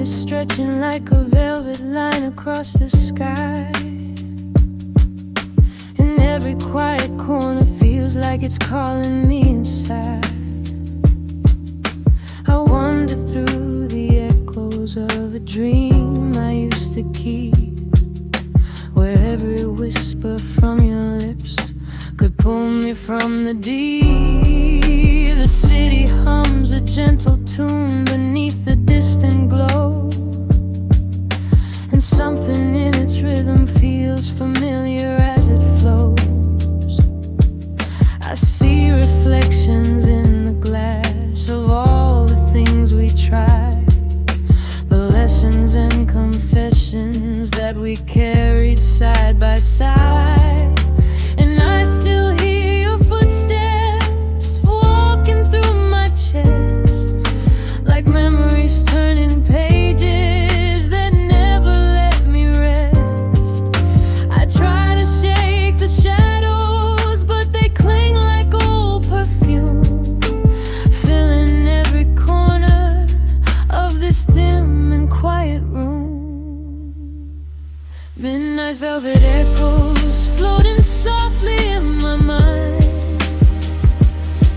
is stretching like a velvet line across the sky. And every quiet corner feels like it's calling me inside. I wander through the echoes of a dream I used to keep, where every whisper from your lips could pull me from the deep. The city hums a gentle tune beneath the distant glow, and something in its rhythm feels familiar as it flows. I see reflections in the glass of all the things we tried, the lessons and confessions that we carried side by side. And I still hear your footsteps walking through my chest, like memories turning pages that never let me rest. I try to shake the shadows, but they cling like old perfume, filling every corner of this dim and quiet room. Midnight velvet echoes floating softly in my mind,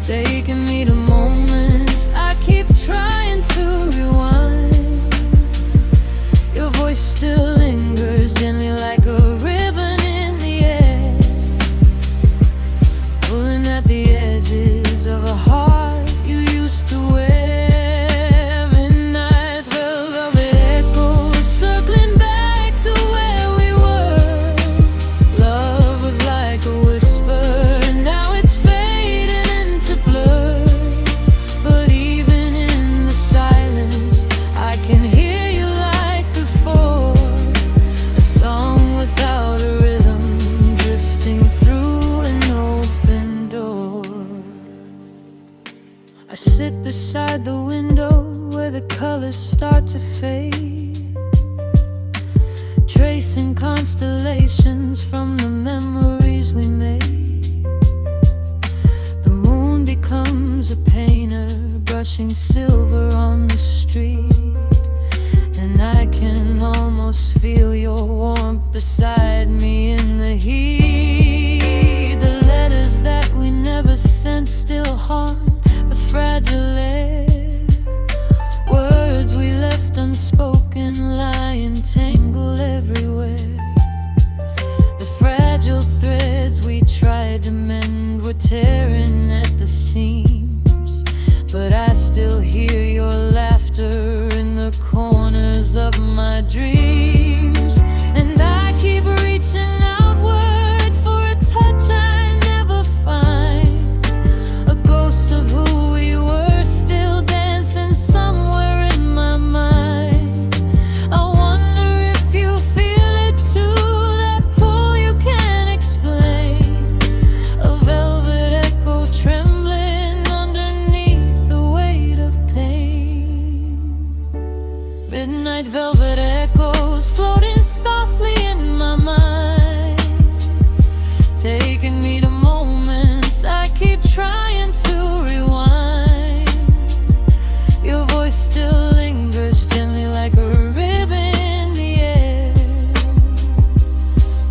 taking me to moments I keep trying to rewind. Your voice still lingers gently like a ribbon in the air, pulling at the edges of a heart you used to wear. Midnight velvet echoes circling back to where we were. Love was like a whisper, now it's fading into blur. But even in the silence, I can hear you like before. A song without a rhythm, drifting through an open door. I sit beside the window where the colors start to fade, tracing constellations from the memories we made. The moon becomes a painter, brushing silver on the street, and I can almost feel your warmth beside me in the heat. The letters that we never sent still haunt the fragile air. Words we left unspoken lie entangled everywhere. The fragile threads we tried to mend were tearing at the seams, but I still hear your laughter in the corners of my dreams. And I keep reaching outward for a touch I never find, a ghost of who we were still dancing somewhere in my mind. I wonder if you feel it too, that pull you can't explain, a velvet echo trembling underneath the weight of pain. Midnight velvet echoes floating softly in my mind, taking me to moments I keep trying to rewind. Your voice still lingers gently like a ribbon in the air,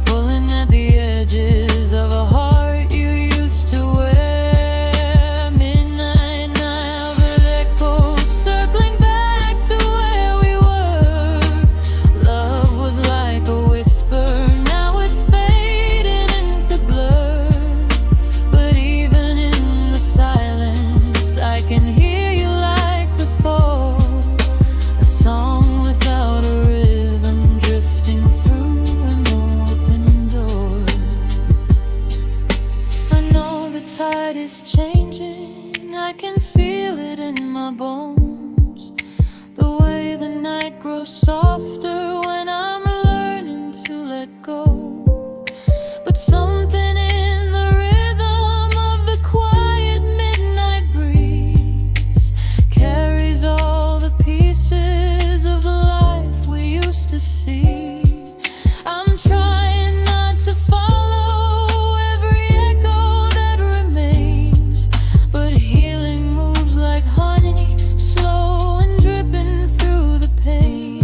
pulling at the edges of a heart you used to wear. Midnight velvet echoes circling back to where we were. Love was like a whisper, now it's fading into blur. But even in the silence, I can hear you like before. A song without a rhythm, drifting through an open door. I know the tide is changing, I can feel it in my bones. The way the night grows softer when I'm learning to let go. But something in the rhythm of the quiet midnight breeze carries all the pieces of the life we used to see. I'm trying not to follow every echo that remains, but healing moves like honey, slow and dripping through the pain.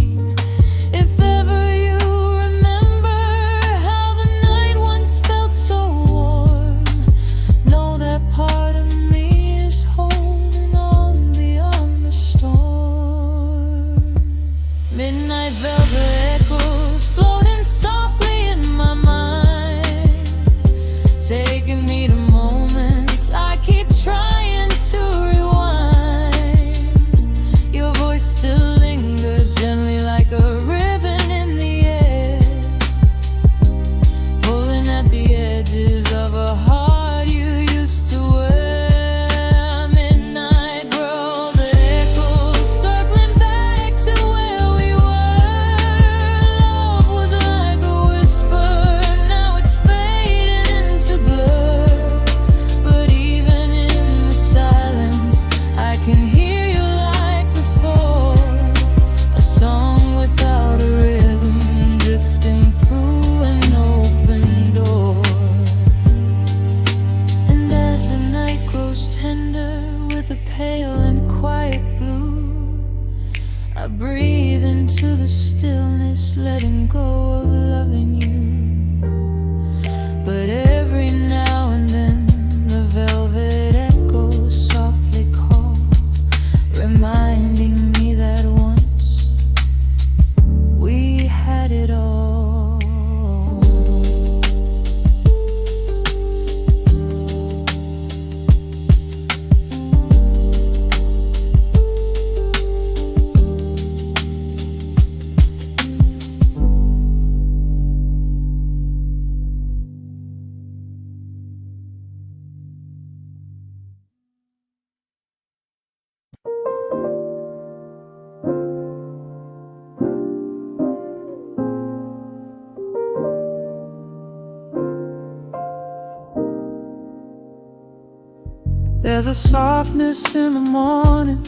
There's a softness in the morning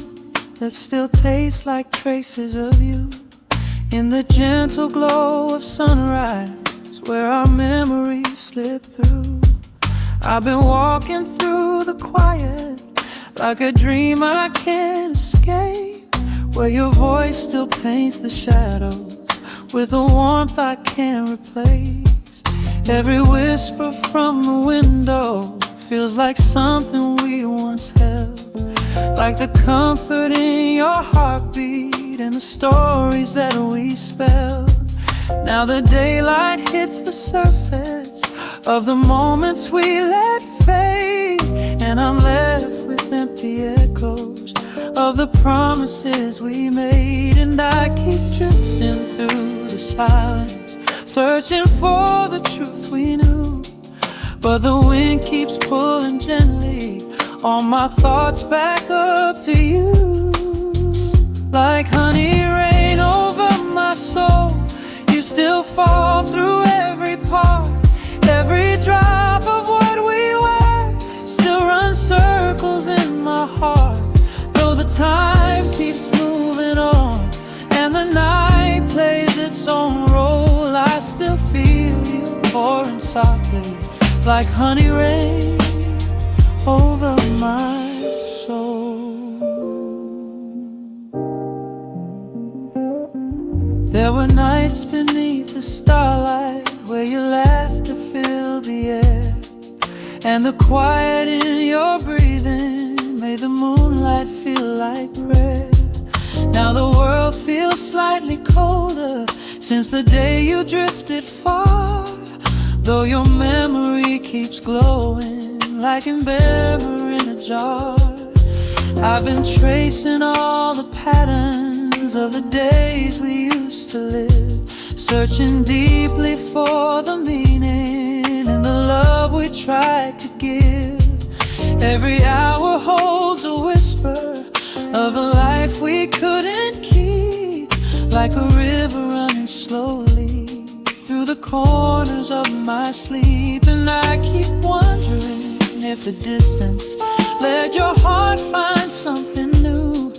that still tastes like traces of you, in the gentle glow of sunrise where our memories slip through. I've been walking through the quiet like a dream I can't escape, where your voice still paints the shadows with a warmth I can't replace. Every whisper from the window feels like something we once held, like the comfort in your heartbeat and the stories that we spelled. Now the daylight hits the surface of the moments we let fade, and I'm left with empty echoes of the promises we made. And I keep drifting through the silence, searching for the truth we knew, but the wind keeps pulling gently all my thoughts back up to you. Like honey rain over my soul, you still fall through every part. Every drop of what we were still runs circles in my heart. Though the time keeps moving on and the night plays its own role, I still feel you pouring softly like honey rain over my soul. There were nights beneath the starlight where your laughter filled the air, and the quiet in your breathing made the moonlight feel like prayer. Now the world feels slightly colder since the day you drifted far, though your memory keeps glowing like Ember in a jar. I've been tracing all the patterns of the days we used to live, searching deeply for the meaning in the love we tried to give. Every hour holds a whisper of the life we couldn't keep, like a river running slowly through the corners of my sleep. And I keep wondering if the distance let your heart find something new,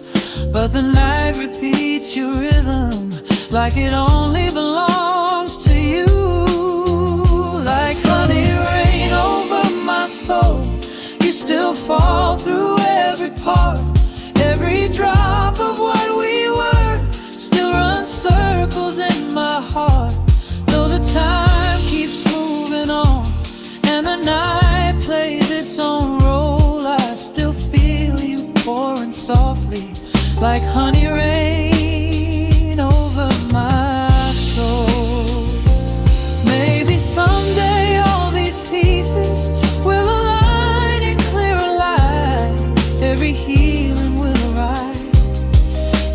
but the night repeats your rhythm like it only belongs to you. Like honey rain over my soul, you still fall through every part. Every drop of what we were still runs circles in my heart. Though the time keeps moving on and the night plays its own role, I still feel you pouring softly like honey rain over my soul. Maybe someday all these pieces will align in clearer light. Every healing will arrive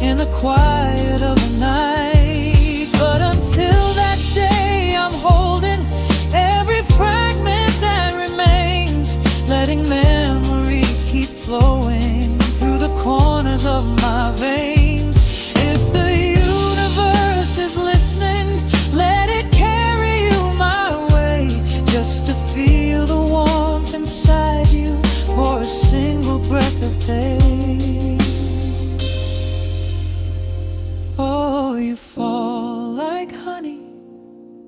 in the quiet of the night. But until that day, I'm holding every fragment that remains, letting memories keep flowing through the corners of my veins. If the universe is listening, let it carry you my way, just to feel the warmth inside you for a single breath of day. Oh, you fall like honey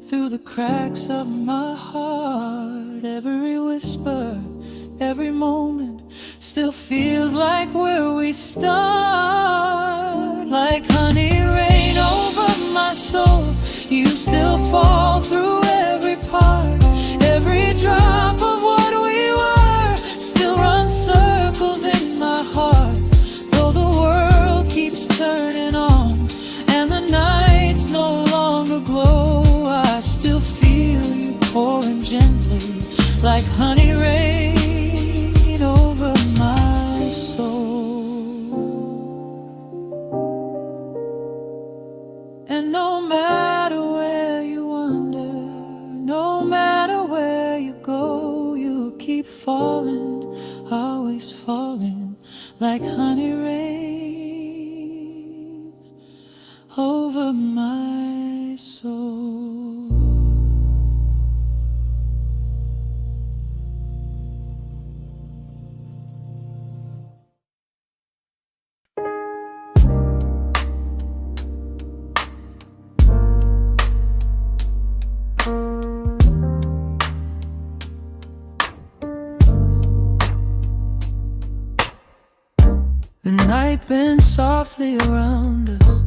through the cracks of my heart. Every whisper, every moment still feels like where we start. Like honey rain over my soul, you still fall through every part. Every drop of what we were still runs circles in my heart. Though the world keeps turning on and the nights no longer glow, I still feel you pouring gently like honey rain over my soul. And no matter where you wander, no matter where you go, you'll keep falling, always falling like honey rain over my soul. night bends softly around us,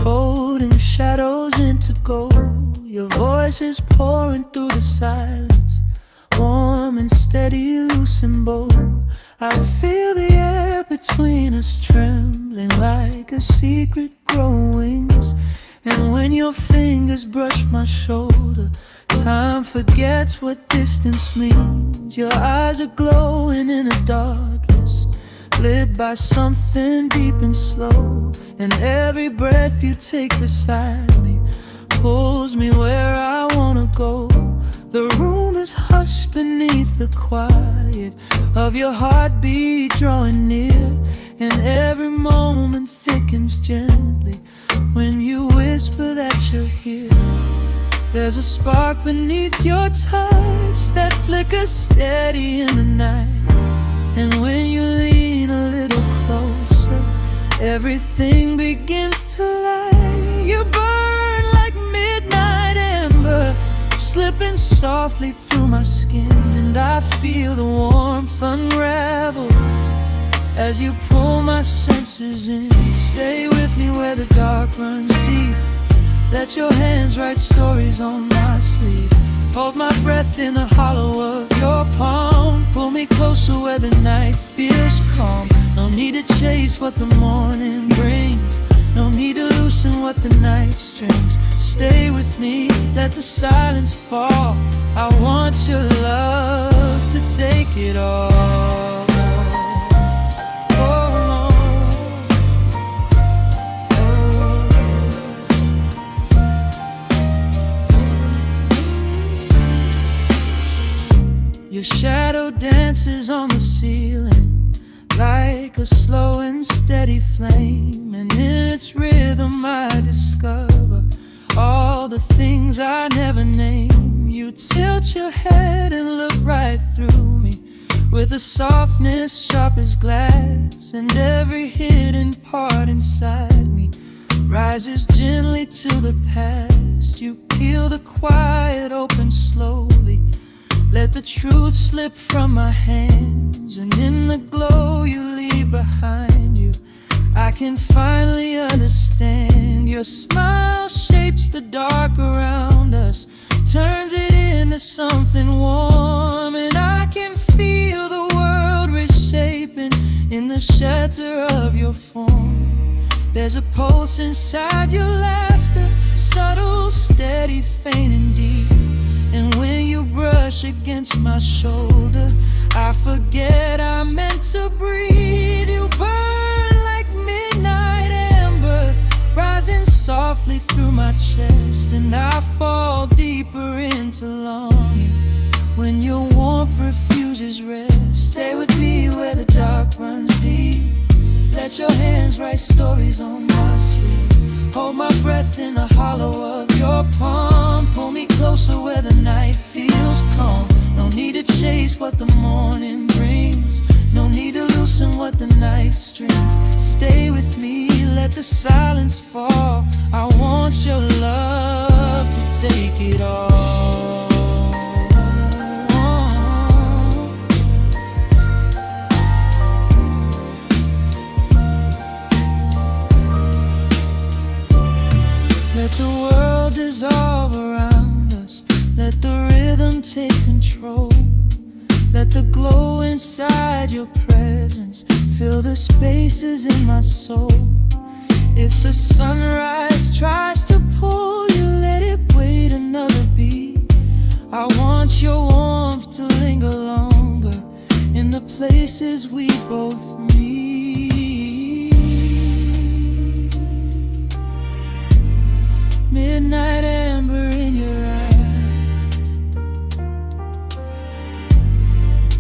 folding shadows into gold. Your voice is pouring through the silence, warm and steady, loose and bold. I feel the air between us trembling like a secret growing wings. And when your fingers brush my shoulder, time forgets what distance means. Your eyes are glowing in the darkness, lit by something deep and slow. And every breath you take beside me pulls me where I wanna go. The room is hushed beneath the quiet of your heartbeat drawing near, and every moment thickens gently when you whisper that you're here. There's a spark beneath your touch that flickers steady in the night, and when you lean a little closer, everything begins to light. You burn like midnight ember, slipping softly through my skin, and I feel the warmth unravel as you pull my senses in. Stay with me where the dark runs deep. Let your hands write stories on my sleeve. Hold my breath in the hollow of your palm. Pull me closer where the night feels calm. No need to chase what the morning brings, no need to loosen what the night strings. Stay with me, let the silence fall. I want your love to take it all. Your shadow dances on the ceiling like a slow and steady flame, and in its rhythm I discover all the things I never named. You tilt your head and look right through me with a softness sharp as glass, and every hidden part inside me rises gently to the past. You peel the quiet open slowly, let the truth slip from my hands, and in the glow you leave behind you, I can finally understand. Your smile shapes the dark around us, turns it into something warm, and I can feel the world reshaping in the shelter of your form. There's a pulse inside your laughter, subtle, steady, faint and deep, and when you brush against my shoulder, I forget I'm meant to breathe. You burn like midnight ember, rising softly through my chest, and I fall deeper into longing when your warmth refuses rest. Stay with me where the dark runs deep. Let your hands write stories on my sleeve. Hold my breath in the hollow of your palm. Pull me closer where the night feels calm. No need to chase what the morning brings, no need to loosen what the night strings. Stay with me, let the silence fall. I want your love to take it all. Let the world dissolve around us, let the rhythm take control. Let the glow inside your presence fill the spaces in my soul. If the sunrise tries to pull you, let it wait another beat. I want your warmth to linger longer in the places we both meet. Midnight ember in your eyes,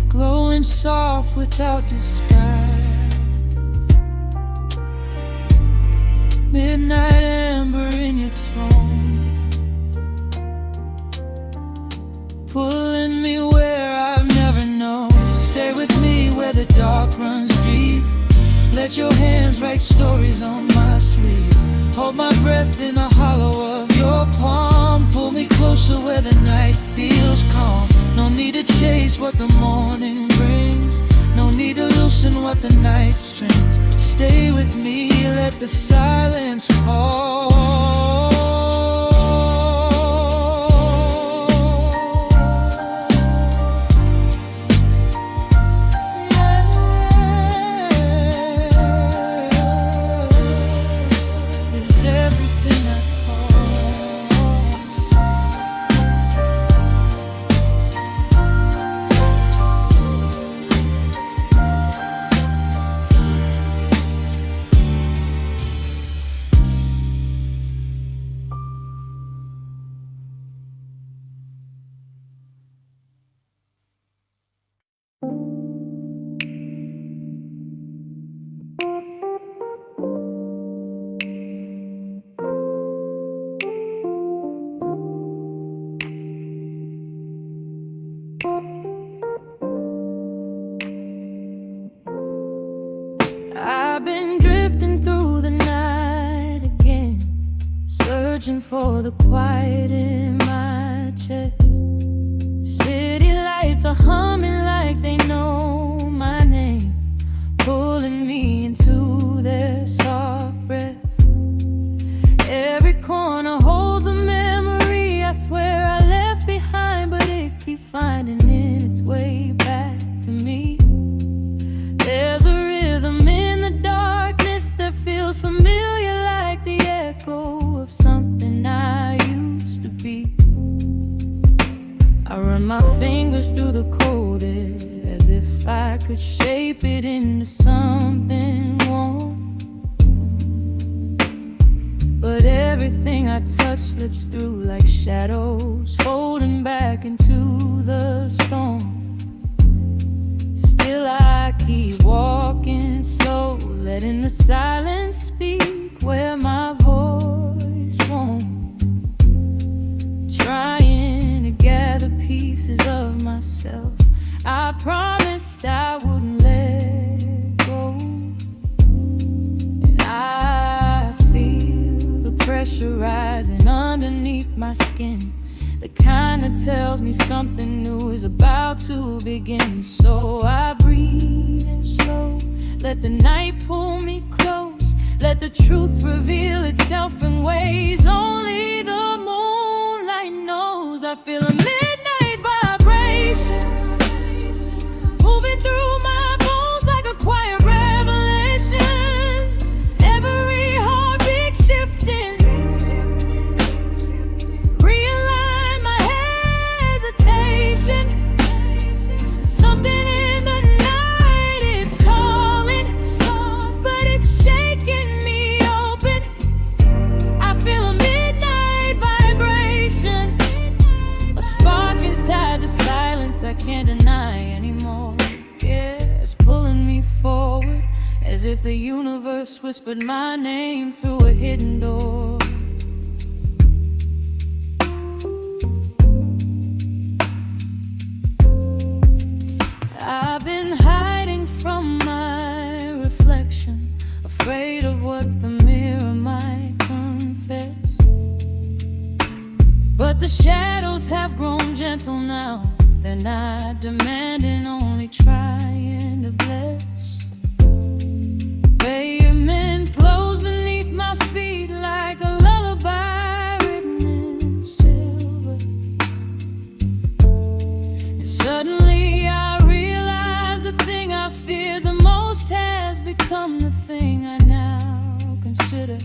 glowing soft without disguise. Midnight ember in your tone, pulling me where I've never known. Stay with me where the dark runs deep. Let your hands write stories on my sleeve. Hold my breath in the hollow of your palm. Pull me closer where the night feels calm. No need to chase what the morning brings, no need to loosen what the night strings. Stay with me, let the silence fall. Is everything I I've been drifting through the night again, searching for the quiet in my chest. City lights are humming like they know my name, pulling me into their soft breath. Every corner holds a memory I swear I left behind, but it keeps finding its way back to me. There's a rhythm in the darkness that feels familiar, like the echo of something I used to be. I run my fingers through the cold air as if I could shape it into something warm, but everything I touch slips through like shadows, folding back into the storm. Still I keep walking slow, letting the silence speak where my voice won't. Trying to gather pieces of myself I promised I wouldn't let go. And I feel the pressure rising underneath my skin, the kind that tells me something new is about to begin. So I breathe in slow, let the night pull me close, let the truth reveal itself in ways only the moonlight knows. I feel a midnight vibration moving through my bones like a quiet revelation. Every heartbeat shifting, something in the night is calling, but it's shaking me open. I feel a midnight vibration, a spark inside the silence I can't deny anymore. Yeah, it's pulling me forward, as if the universe whispered my name through a hidden door. I've been hiding from my reflection, afraid of what the mirror might confess. But the shadows have grown gentle now, they're not demanding, only trying to bless. Pavement glows beneath my feet like a lullaby written in silver. And suddenly I the thing I fear the most has become the thing I now consider.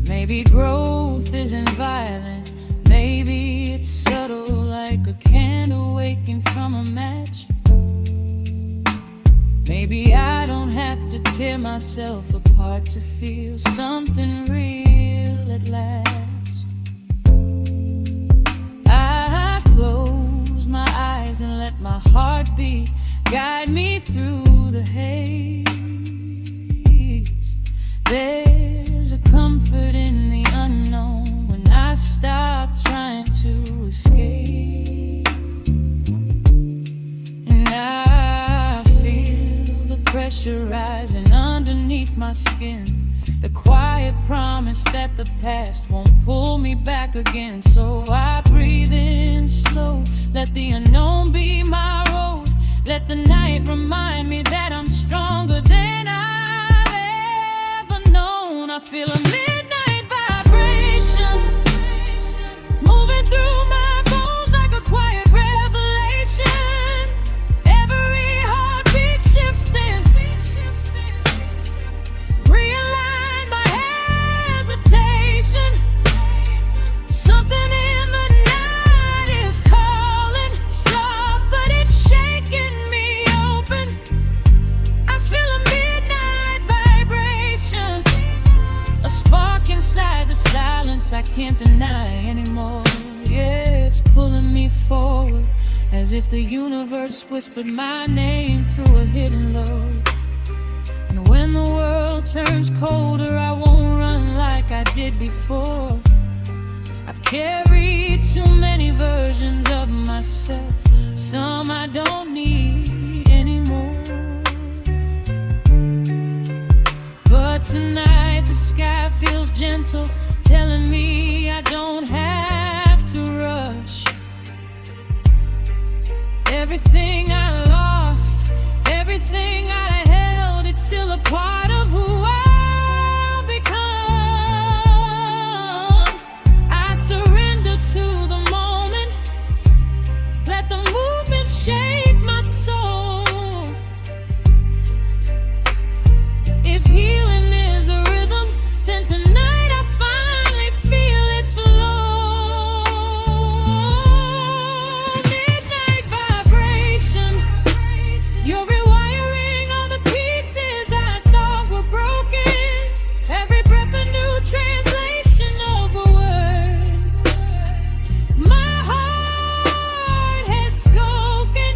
Maybe growth isn't violent, maybe it's subtle like a candle waking from a match. Maybe I don't have to tear myself apart to feel something real at last. I close my eyes and let my heartbeat guide me through the haze. There's a comfort in the unknown when I stop trying to escape. And I feel the pressure rising underneath my skin, the quiet promise that the past won't pull me back again. So I breathe in slow, let the unknown be my road, Let the night remind me that I'm stronger than I've ever known. I feel a midnight vibration moving through my bones like a quiet revelation. Every heartbeat shifting, realign my hesitation. Something in the night is calling, soft but it's shaking me open. I feel a midnight vibration, a spark inside the silence I can't deny anymore. Yeah, it's pulling me forward, as if the universe whispered my name through a hidden low. And when the world turns colder, I won't run like I did before. I've carried too many versions of myself, some I don't need anymore. But tonight the sky feels gentle, telling me I don't have to rush. Everything I lost, everything I held, it's still a part of who I'll become. I surrender to the moment, let the movement shape my soul. If healing is a rhythm, then tonight I finally feel it flow. Midnight vibration, you're rewiring all the pieces I thought were broken. Every breath a new translation of a word. My heart has spoken.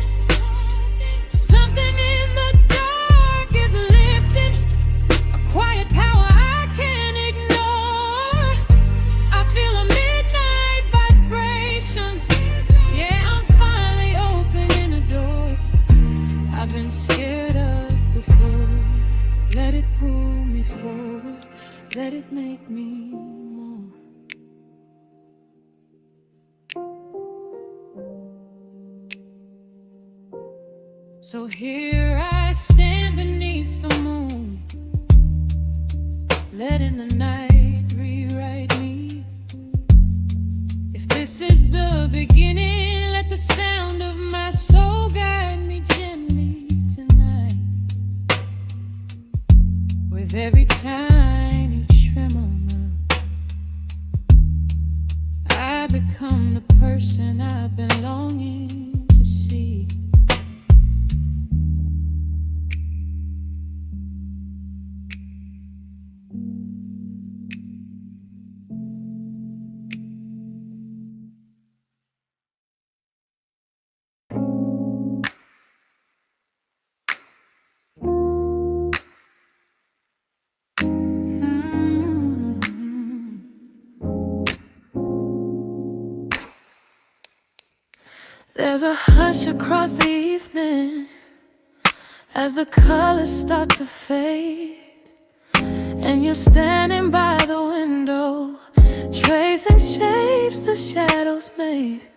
Something in the dark is lifted, a quiet power I can't ignore. I feel a midnight vibration. Yeah, I'm finally opening the door I've been scared of before. Let it pull me forward, let it make me more. So here I stand beneath the moon, letting the night rewrite me. If this is the beginning, let the sound of my soul guide me gently tonight. With every tiny tremor, I become the person I've been longing to see. There's a hush across the evening as the colors start to fade, and you're standing by the window, tracing shapes the shadows made.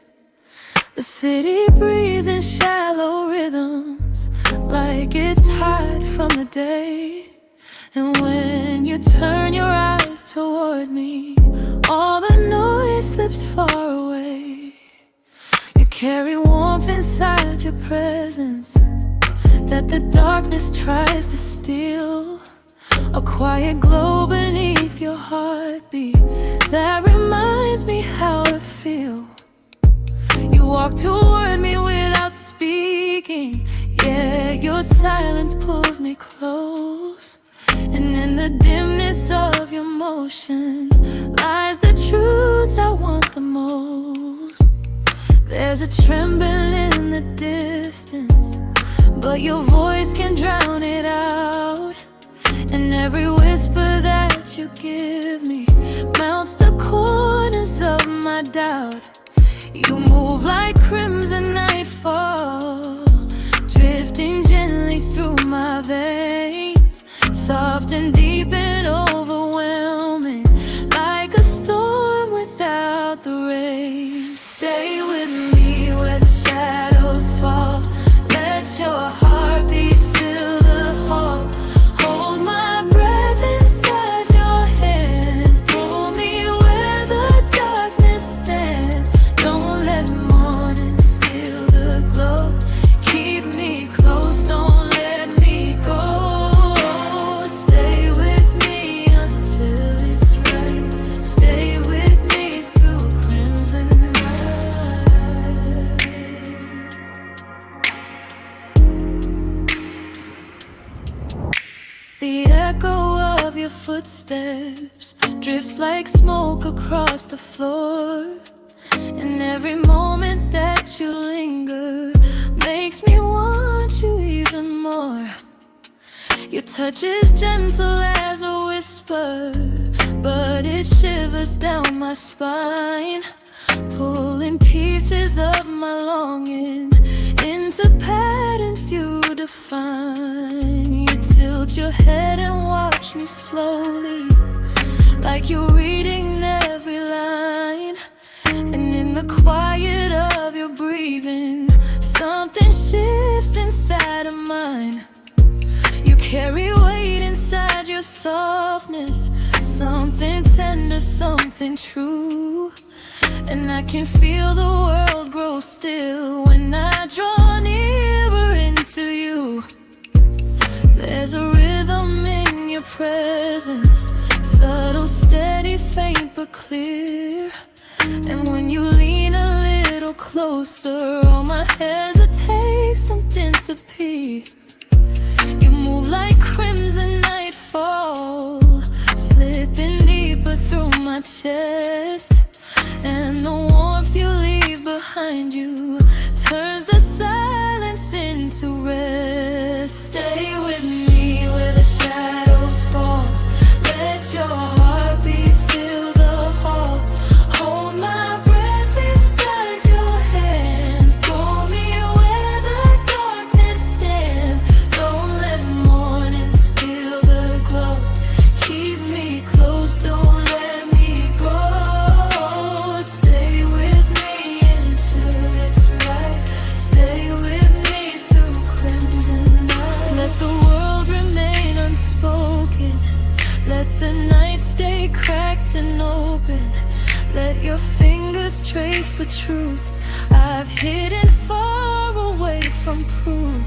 The city breathes in shallow rhythms, like it's tired from the day. And when you turn your eyes toward me, all the noise slips far away. You carry warmth inside your presence that the darkness tries to steal. A quiet glow beneath your heartbeat that reminds me how to feel. You walk toward me without speaking, yeah, your silence pulls me close. And in the dimness of your motion lies the truth I want the most. There's a tremble in the distance, but your voice can drown it out. And every whisper that you give me melts the corners of my doubt. You move like crimson nightfall, drifting gently through my veins, soft and deep and overwhelming, like a storm without the rain. Stay with me where the shadows fall, let your footsteps drifts like smoke across the floor. And every moment that you linger makes me want you even more. Your touch is gentle as a whisper, but it shivers down my spine, pulling pieces of my longing into patterns you define. You tilt your head and watch me slowly, like you're reading every line. And in the quiet of your breathing, something shifts inside of mine. You carry weight inside your softness, something tender, something true. And I can feel the world grow still when I draw nearer into you. There's a rhythm in your presence, subtle, steady, faint but clear. And when you lean a little closer, all my hesitations disappear. You move like crimson nightfall, slipping deeper through my chest. And the warmth you leave behind you turns the silence into rest. Stay with me where the shadows fall. Let your heartbeat fill the hall. Hold my breath inside your hands. Pull me where the darkness stands. Don't let morning steal the glow. Keep me close, don't let me go. Stay with me until it's right. Stay with me through crimson night. Let the world remain unspoken. Let the night stay cracked and open. Let your fingers trace the truth I've hidden far away from proof.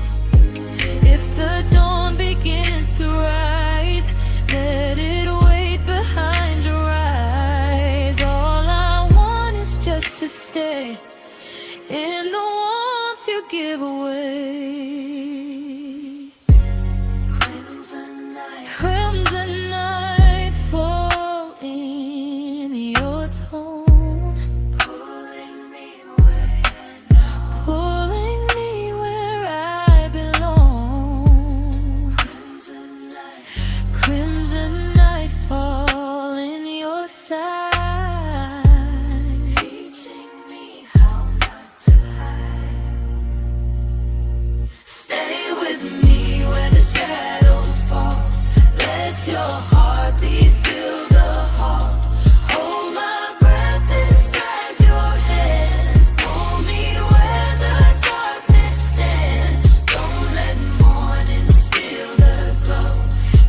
If the dawn begins to rise, let it wait behind your eyes. All I want is just to stay in the warmth you give away. Crimson night fall in your tone, pulling me where I belong. Crimson night fall in your side, teaching me how not to hide. Stay with me where the shadows fall. Let your heartbeat fill the hall. Hold my breath inside your hands. Pull me where the darkness stands. Don't let morning steal the glow.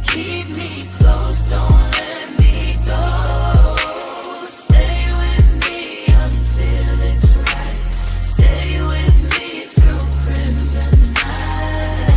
Keep me close, don't let me go. Stay with me until it's right. Stay with me through crimson night.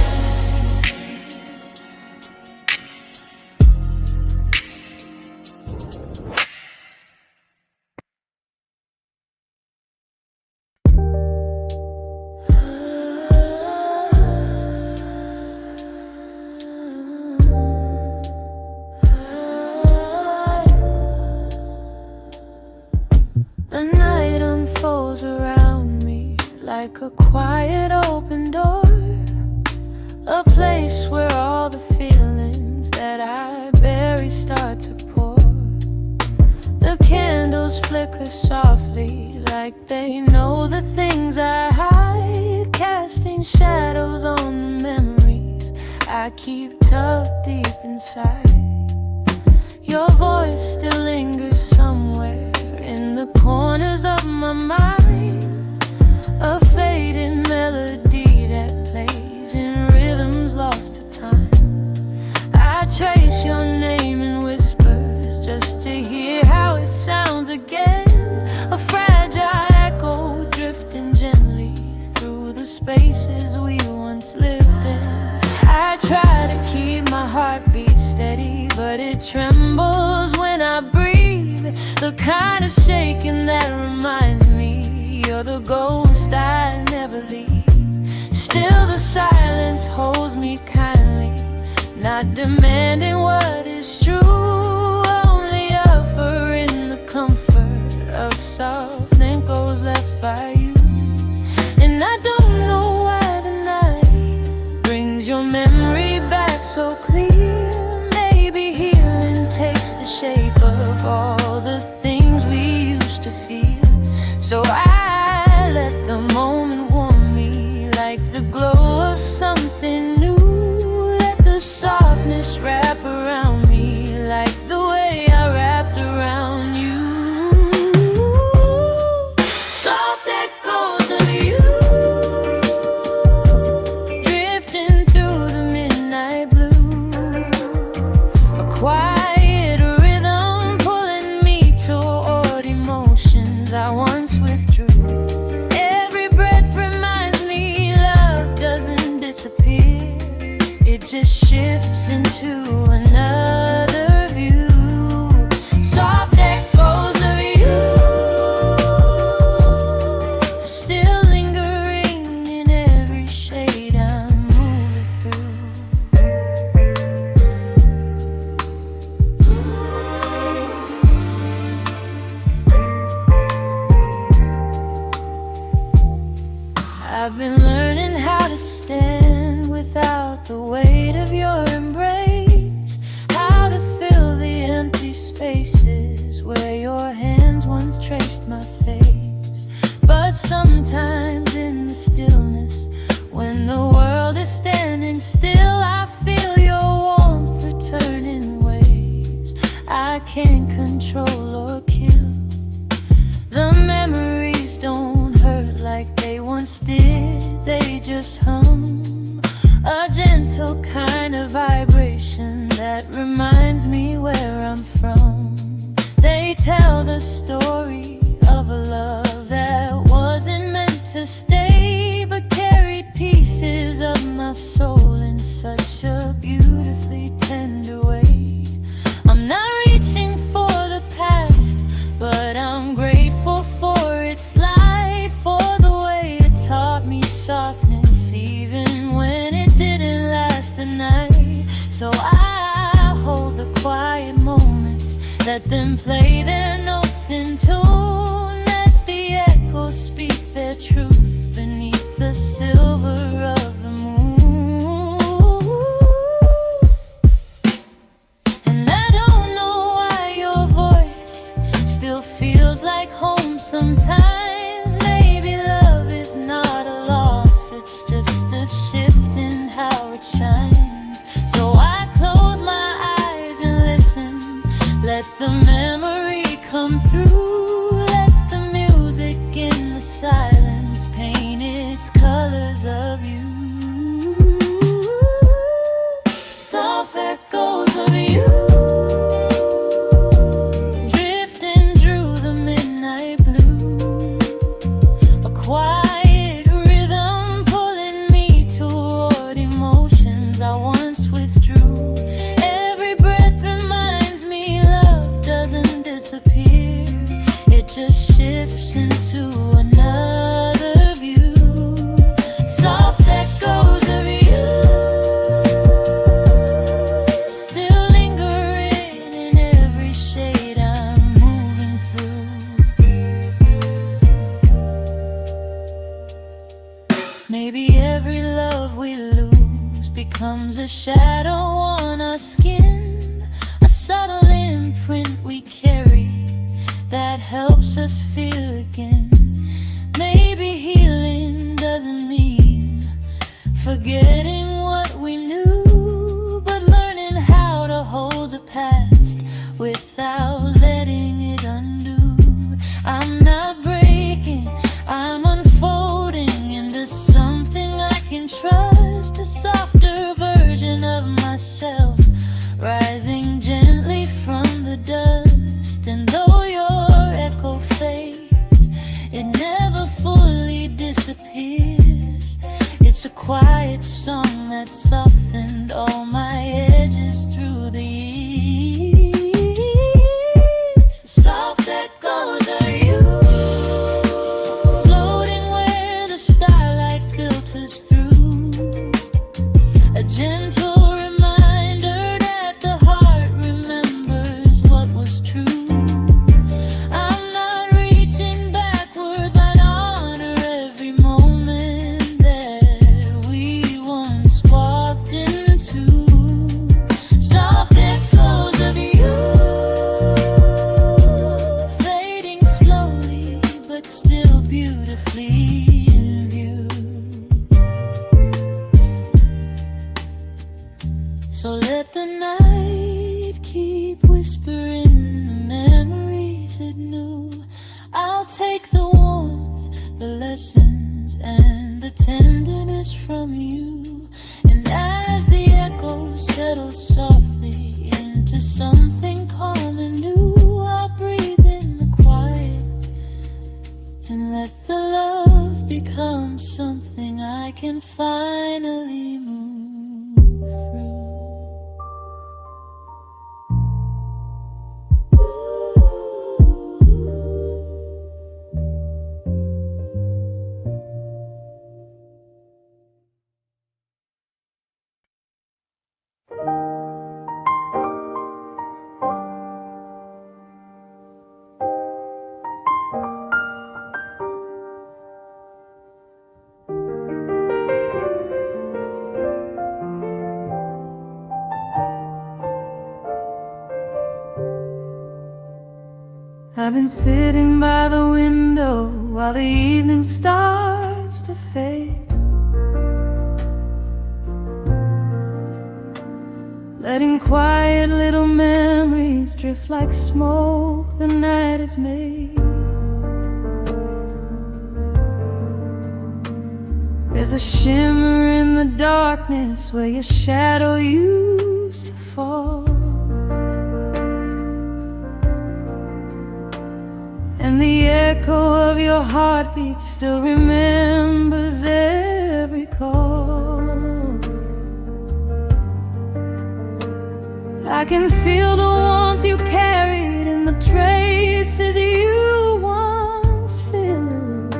The night unfolds around me like a quiet open door, a place where all the feelings that I bury start to pour. The candles flicker softly like they know the things I hide, casting shadows on the memories I keep tucked deep inside. Your voice still lingers somewhere in the corners of my mind, a fading melody that plays in rhythms lost to time. I trace your name in whispers just to hear how it sounds again, a fragile echo drifting gently through the spaces we once lived in. I try to keep my heartbeat steady, but it trembles when I breathe, the kind of shaking that reminds me you're the ghost I never leave. Still the silence holds me kindly, not demanding what is true. So I let the moment warm me like the glow of something new. Let the softness wrap around me like the way I wrapped around you. Soft echoes of you, drifting through the midnight blue. A quiet rhythm pulling me toward emotions I once withdrew. Every breath reminds me love doesn't disappear, it just shifts into another view. Soft echoes of you, still lingering in every shade I'm moving through. I've been learning how to stand without the weight of your embrace, how to fill the empty spaces where your hands once traced my face. But sometimes in the stillness, when the world is standing still, I feel your warmth return in waves I can't control or kill. The memories don't hurt like they once did, they just hum, a gentle kind of vibration that reminds me where I'm from. They tell the story of a love that wasn't meant to stay, but carried pieces of my soul in such a beautifully tender way. I'm not reaching for the past, but I'm grateful for its light, for the way it taught me softness even when it didn't last the night. So I hold the quiet moments, let them play their notes in tune, let the echoes speak their truth beneath the silver of the moon. And I don't know why your voice still feels like home sometimes. Maybe love is not a loss, it's just a shift in how it shines. So I close my eyes and listen, let the memory come through, let the music in the silence paint its colors of you. Soft echoes of you, drifting through the midnight blue. A quiet rhythm pulling me toward emotions I once withdrew. Every breath reminds me love doesn't disappear, it just shifts into another view. Soft echoes of you, still lingering in every shade I'm moving through. Maybe every love we lose becomes a shadow on our skin, a subtle imprint we carry that helps us feel again. Maybe healing doesn't mean forgetting what we knew, but learning how to hold the past without letting it undo. I'm not breaking, I'm unfolding into something I can trust, a softer version of myself, rising gently from the dust. And though your echo fades, it never fully disappears. It's a quiet song I'll take the warmth, the lessons, and the tenderness from you. And as the echo settles softly into something calm and new, I'll breathe in the quiet and let the love become something I can finally move through. I've been sitting by the window while the evening starts to fade, letting quiet little memories drift like smoke the night has made. There's a shimmer in the darkness where your shadow used to fall, and the echo of your heartbeat still remembers every call. I can feel the warmth you carried in the traces you once filled,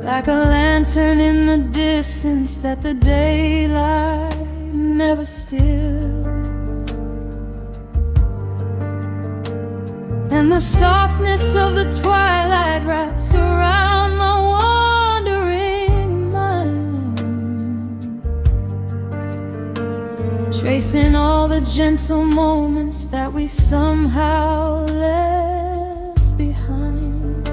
like a lantern in the distance that the daylight never stilled. And the softness of the twilight wraps around my wandering mind, tracing all the gentle moments that we somehow left behind.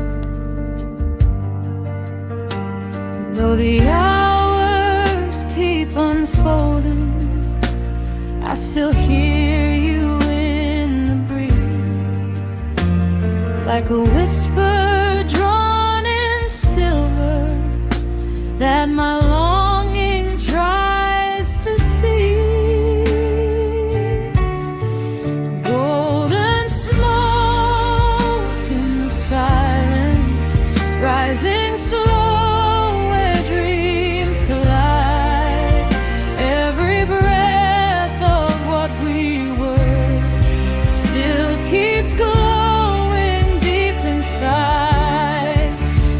Though the hours keep unfolding, I still hear you in the breeze, like a whisper drawn in silver that my longing tries to seize. Golden smoke in the silence, rising slow where dreams collide. Every breath of what we were still keeps glowing deep inside,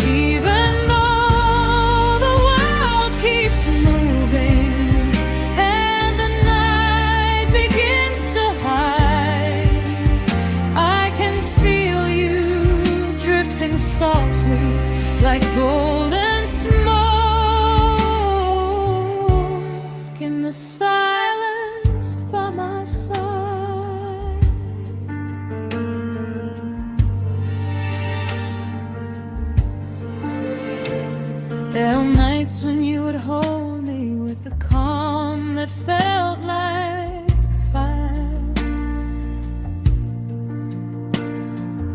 even though the world keeps moving and the night begins to hide. I can feel you drifting softly like golden smoke in the silence by my side. There were nights when you would hold me with a calm that felt like fire,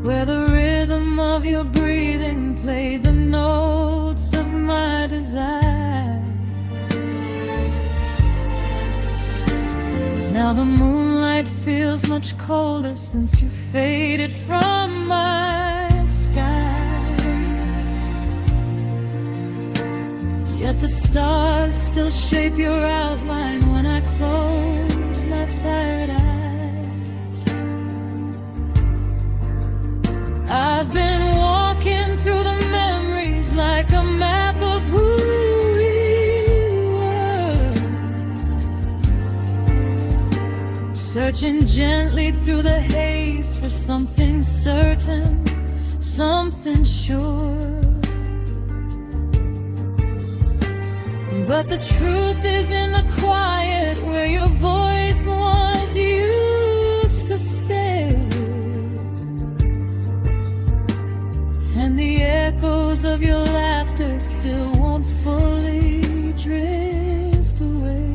where the rhythm of your breathing played the notes of my desire. Now the moonlight feels much colder since you faded from my skies, yet the stars still shape your outline when I close my tired eyes. I've been walking through the memories like a map of who we were, searching gently through the haze for something certain, something sure. But the truth is in the quiet where your voice once used to stay, and the echoes of your laughter still won't fully drift away.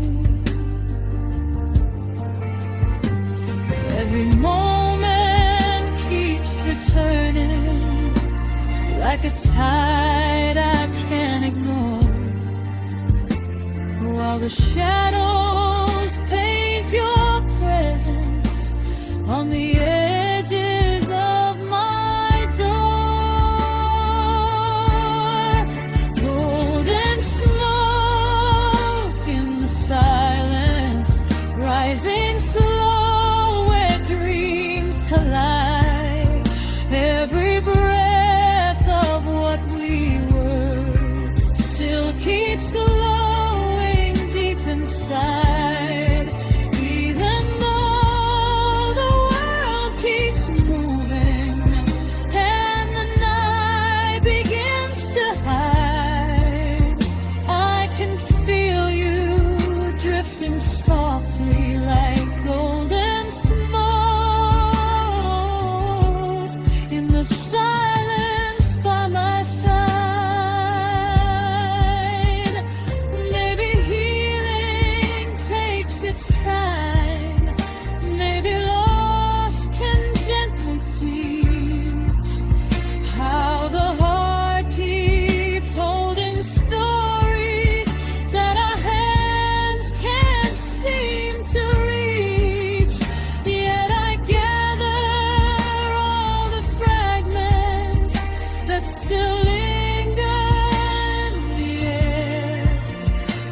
Every moment like a tide I can't ignore, while the shadows paint your presence on the edges of my door. Golden smoke in the silence, rising slow where dreams collide. Every breath of what we were still keeps glowing deep inside. Even though the world keeps moving and the night begins to hide, I can feel you drifting softly like golden smoke in the silence by my side. Maybe healing takes its time, maybe loss can gently teach how the heart keeps holding stories that our hands can't seem to reach. Yet I gather all the fragments that still linger in the air,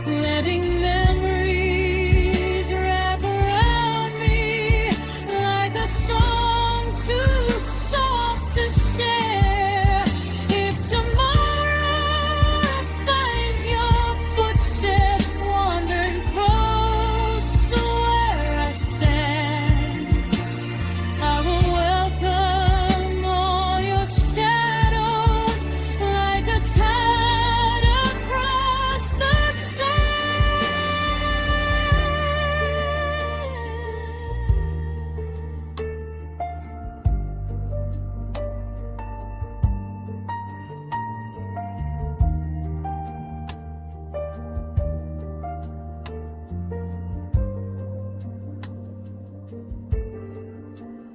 letting memories wrap around me like a song too soft to share. If tomorrow finds your footsteps wandering close to where I stand, I will welcome all your shadows like a tide across the sand.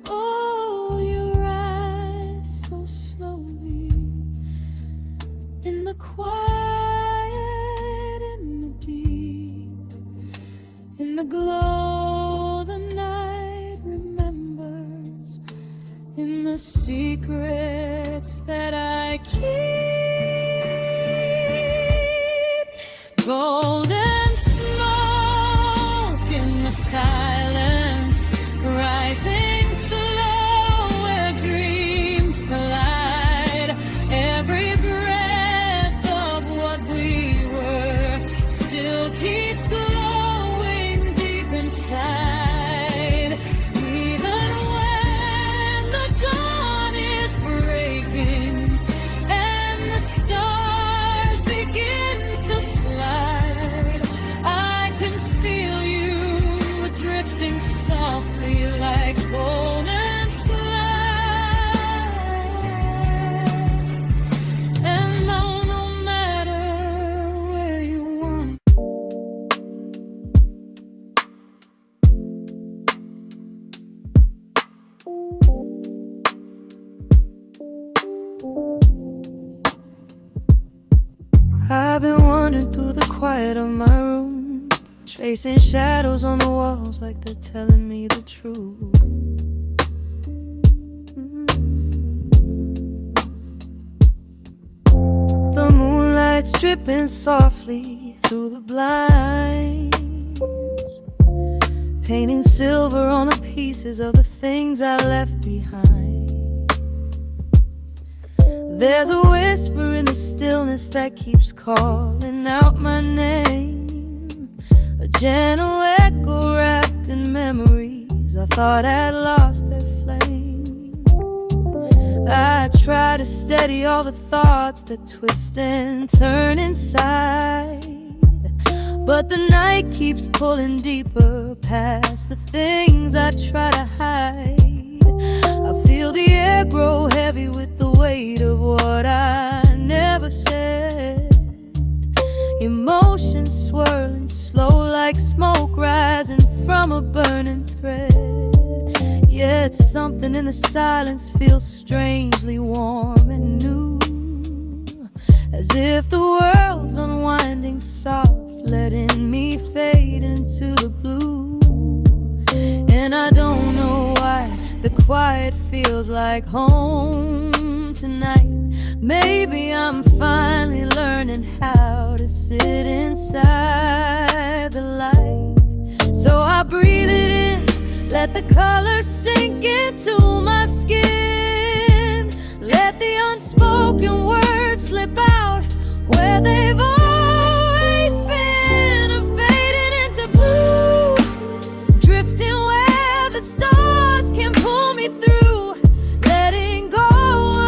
Oh, you rise so slowly in the quiet, in the deep, in the glow the night remembers, in the secrets that I keep. Golden smoke in the silence, rising slow where dreams collide. Every breath of what we were still keeps glowing deep inside. Even when the dawn is breaking and the stars begin to slide, I can feel you drifting softly like golden slide. And now no matter where you want. I've been wandering through the quiet of my room, tracing shadows on the walls like they're telling me the truth. The moonlight's dripping softly through the blinds, painting silver on the pieces of the things I left behind. There's a whisper in the stillness that keeps calling out my name, a gentle echo wrapped in memories I thought I'd lost their flame. I try to steady all the thoughts that twist and turn inside, but the night keeps pulling deeper past the things I try to hide. I feel the air grow heavy with the weight of what I never said. Emotions swirling slow like smoke rising from a burning thread. Yet something in the silence feels strangely warm and new. as if the world's unwinding soft, letting me fade into the blue. And I don't know why the quiet feels like home tonight. Maybe I'm finally learning how to sit inside the light. So I breathe it in, let the colors sink into my skin. Let the unspoken words slip out where they've always been. I'm fading into blue, drifting where the stars can pull me through. Letting go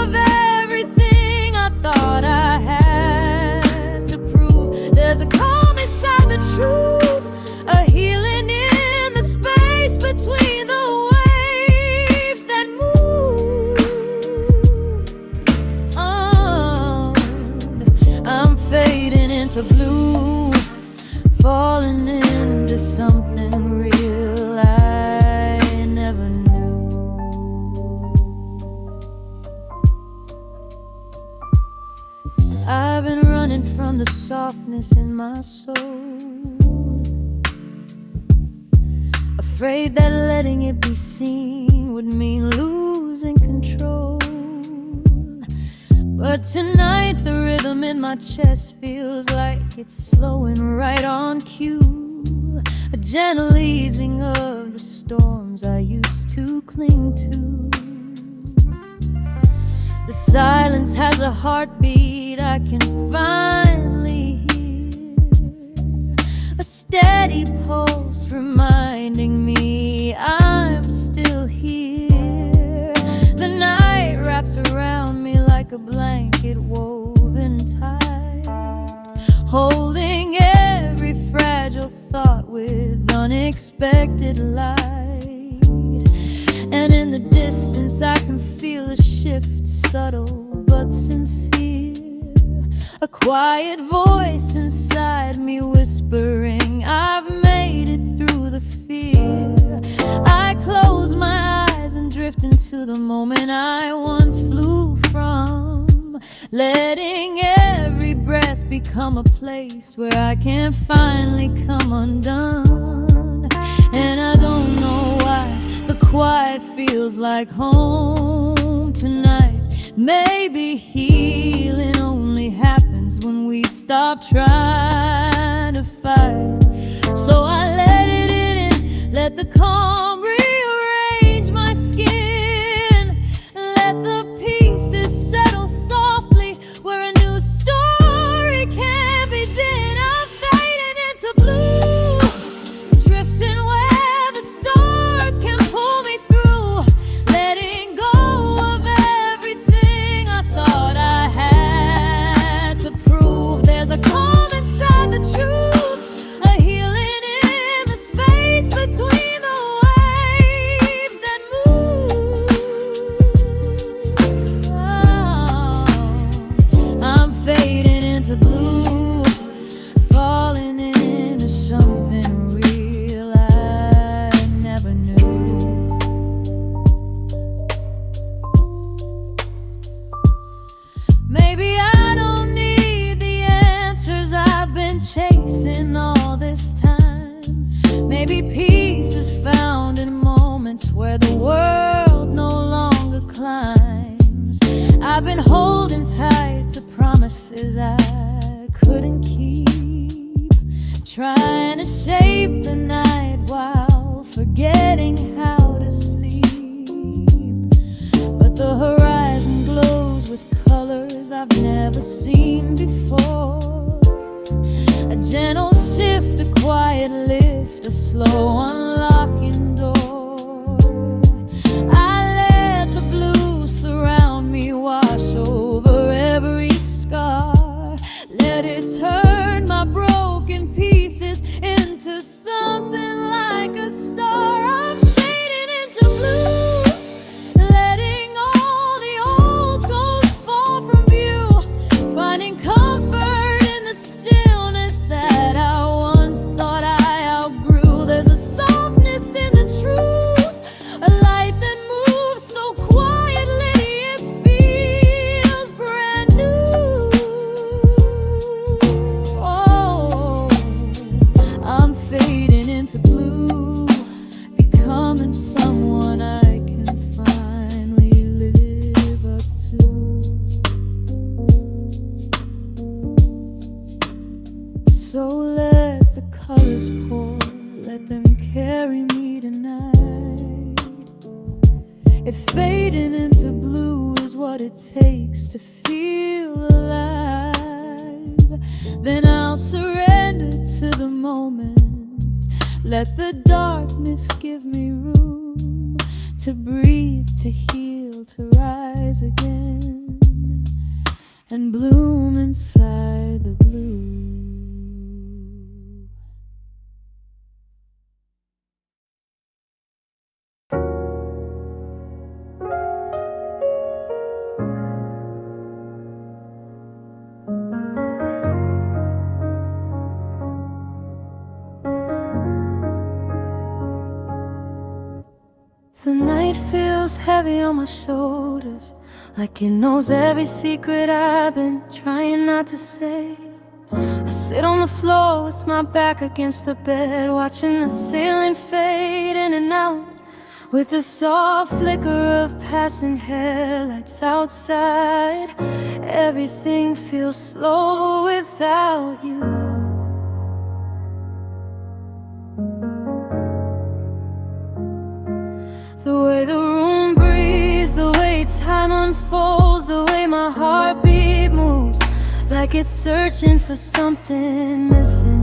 of everything I thought I had to prove. There's a calm inside the truth, a healing in the space between the waves that move on. I'm fading into blue, falling into something real I never knew. I've been running from the softness in my soul, afraid that letting it be seen would mean losing control. But tonight the rhythm in my chest feels like it's slowing right on cue, a gentle easing of the storms I used to cling to. The silence has a heartbeat I can finally hear, a steady pulse reminding me I'm still here. The night wraps around me like a blanket woven tight, holding every fragile thought with unexpected light. And in the distance I can feel a shift, subtle but sincere, a quiet voice inside me whispering I've made it through the fear. I close my eyes and drift into the moment I once flew from, letting every breath become a place where I can finally come undone. And I don't know why the quiet feels like home tonight. Maybe healing only happens when we stop trying to fight. So I let it in and let the calm rearrange my skin. Let the pieces settle softly where a new story can begin. I'm fading into blue, drifting where the stars can pull me through. Letting go of everything I thought I had to prove. There's a calm inside the truth, a healing in the space between the waves that move. Oh, I'm fading into blue, falling into something real I never knew. Maybe I don't need the answers I've been chasing all this time. Maybe peace is found in moments where the world no longer climbs. I've been holding tight to promises I couldn't keep, trying to shape the night while forgetting how to sleep. But the horizon glows with colors I've never seen before, a gentle shift, a quiet lift, a slow unlocking door. I let the blue surround me, wash over every scar. Let it turn my broken pieces into something like a star. I'm fading into blue, letting all the old ghosts fall from view, finding comfort in the stillness that I once thought I outgrew. There's a softness in the truth, fading into blue is what it takes to feel alive. Then I'll surrender to the moment. Let the darkness give me room to breathe, to heal, to rise again and bloom inside the blue. The night feels heavy on my shoulders, like it knows every secret I've been trying not to say. I sit on the floor with my back against the bed, watching the ceiling fade in and out, with the soft flicker of passing headlights outside. Everything feels slow without you. The way the room breathes, the way time unfolds, the way my heartbeat moves, like it's searching for something missing.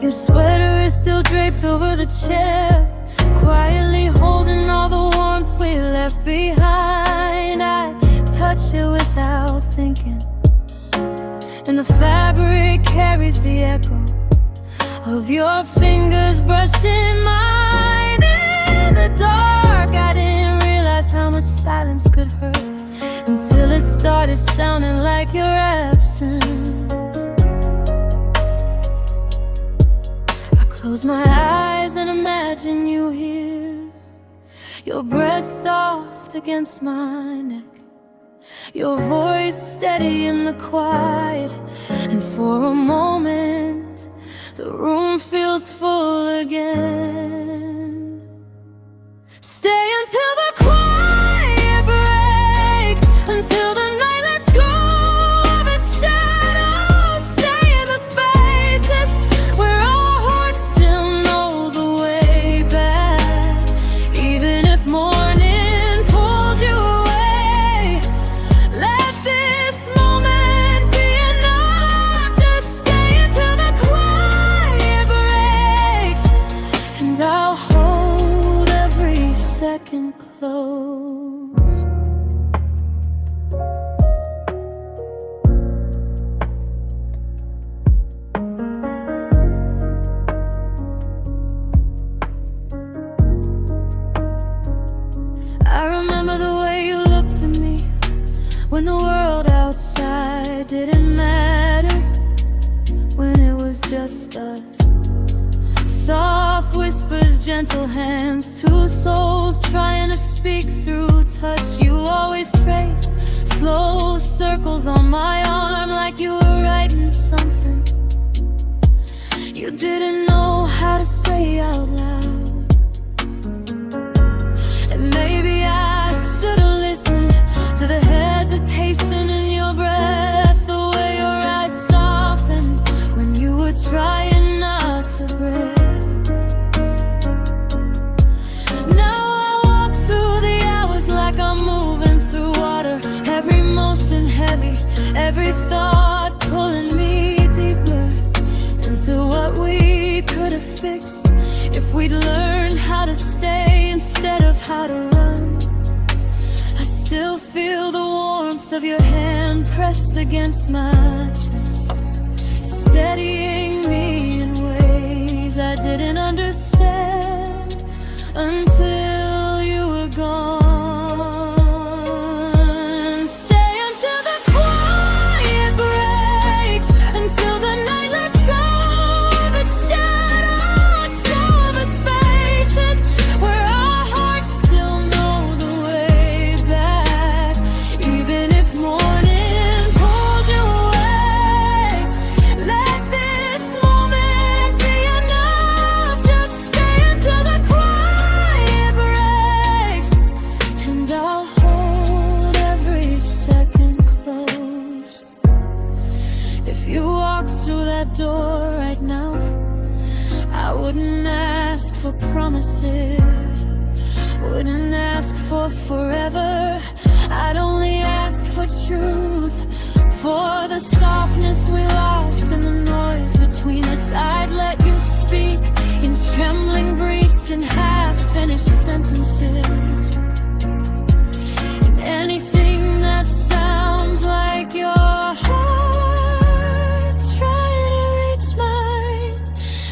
Your sweater is still draped over the chair, quietly holding all the warmth we left behind. I touch it without thinking, and the fabric carries the echo of your fingers brushing mine. In the dark, I didn't realize how much silence could hurt until it started sounding like your absence. I close my eyes and imagine you here, your breath soft against my neck, your voice steady in the quiet, and for a moment the room feels full again. Stay until the quiet breaks, until the night lets go of its shadows. Stay in the spaces where our hearts still know the way back, even if morning pulls you away. Let this moment be enough to stay until the quiet breaks, and I'll hold every second close. I remember the way you looked at me when the world outside didn't matter, when it was just us. Soft whispers, gentle hands, two souls trying to speak through touch. You always traced slow circles on my arm, like you were writing something you didn't know how to say out loud. And maybe I should've listened to the hesitation in your breath, the way your eyes softened when you were trying not to break. Now I walk through the hours like I'm moving through water, every motion heavy, every thought pulling me deeper into what we could have fixed if we'd learned how to stay instead of how to run. I still feel the warmth of your hand pressed against my chest, steadying me in ways I didn't understand until you were gone. Stay until the quiet breaks, until the night lets go of its shadows. Show the spaces where our hearts still know the way back, even if morning pulls you away. Let this moment be enough. Just stay until the quiet breaks, and I'll hold every second close. If you walked through that door right now, I wouldn't ask for promises, ask for forever, I'd only ask for truth. For the softness we lost in the noise between us, I'd let you speak in trembling briefs and half-finished sentences. And anything that sounds like your heart trying to reach mine.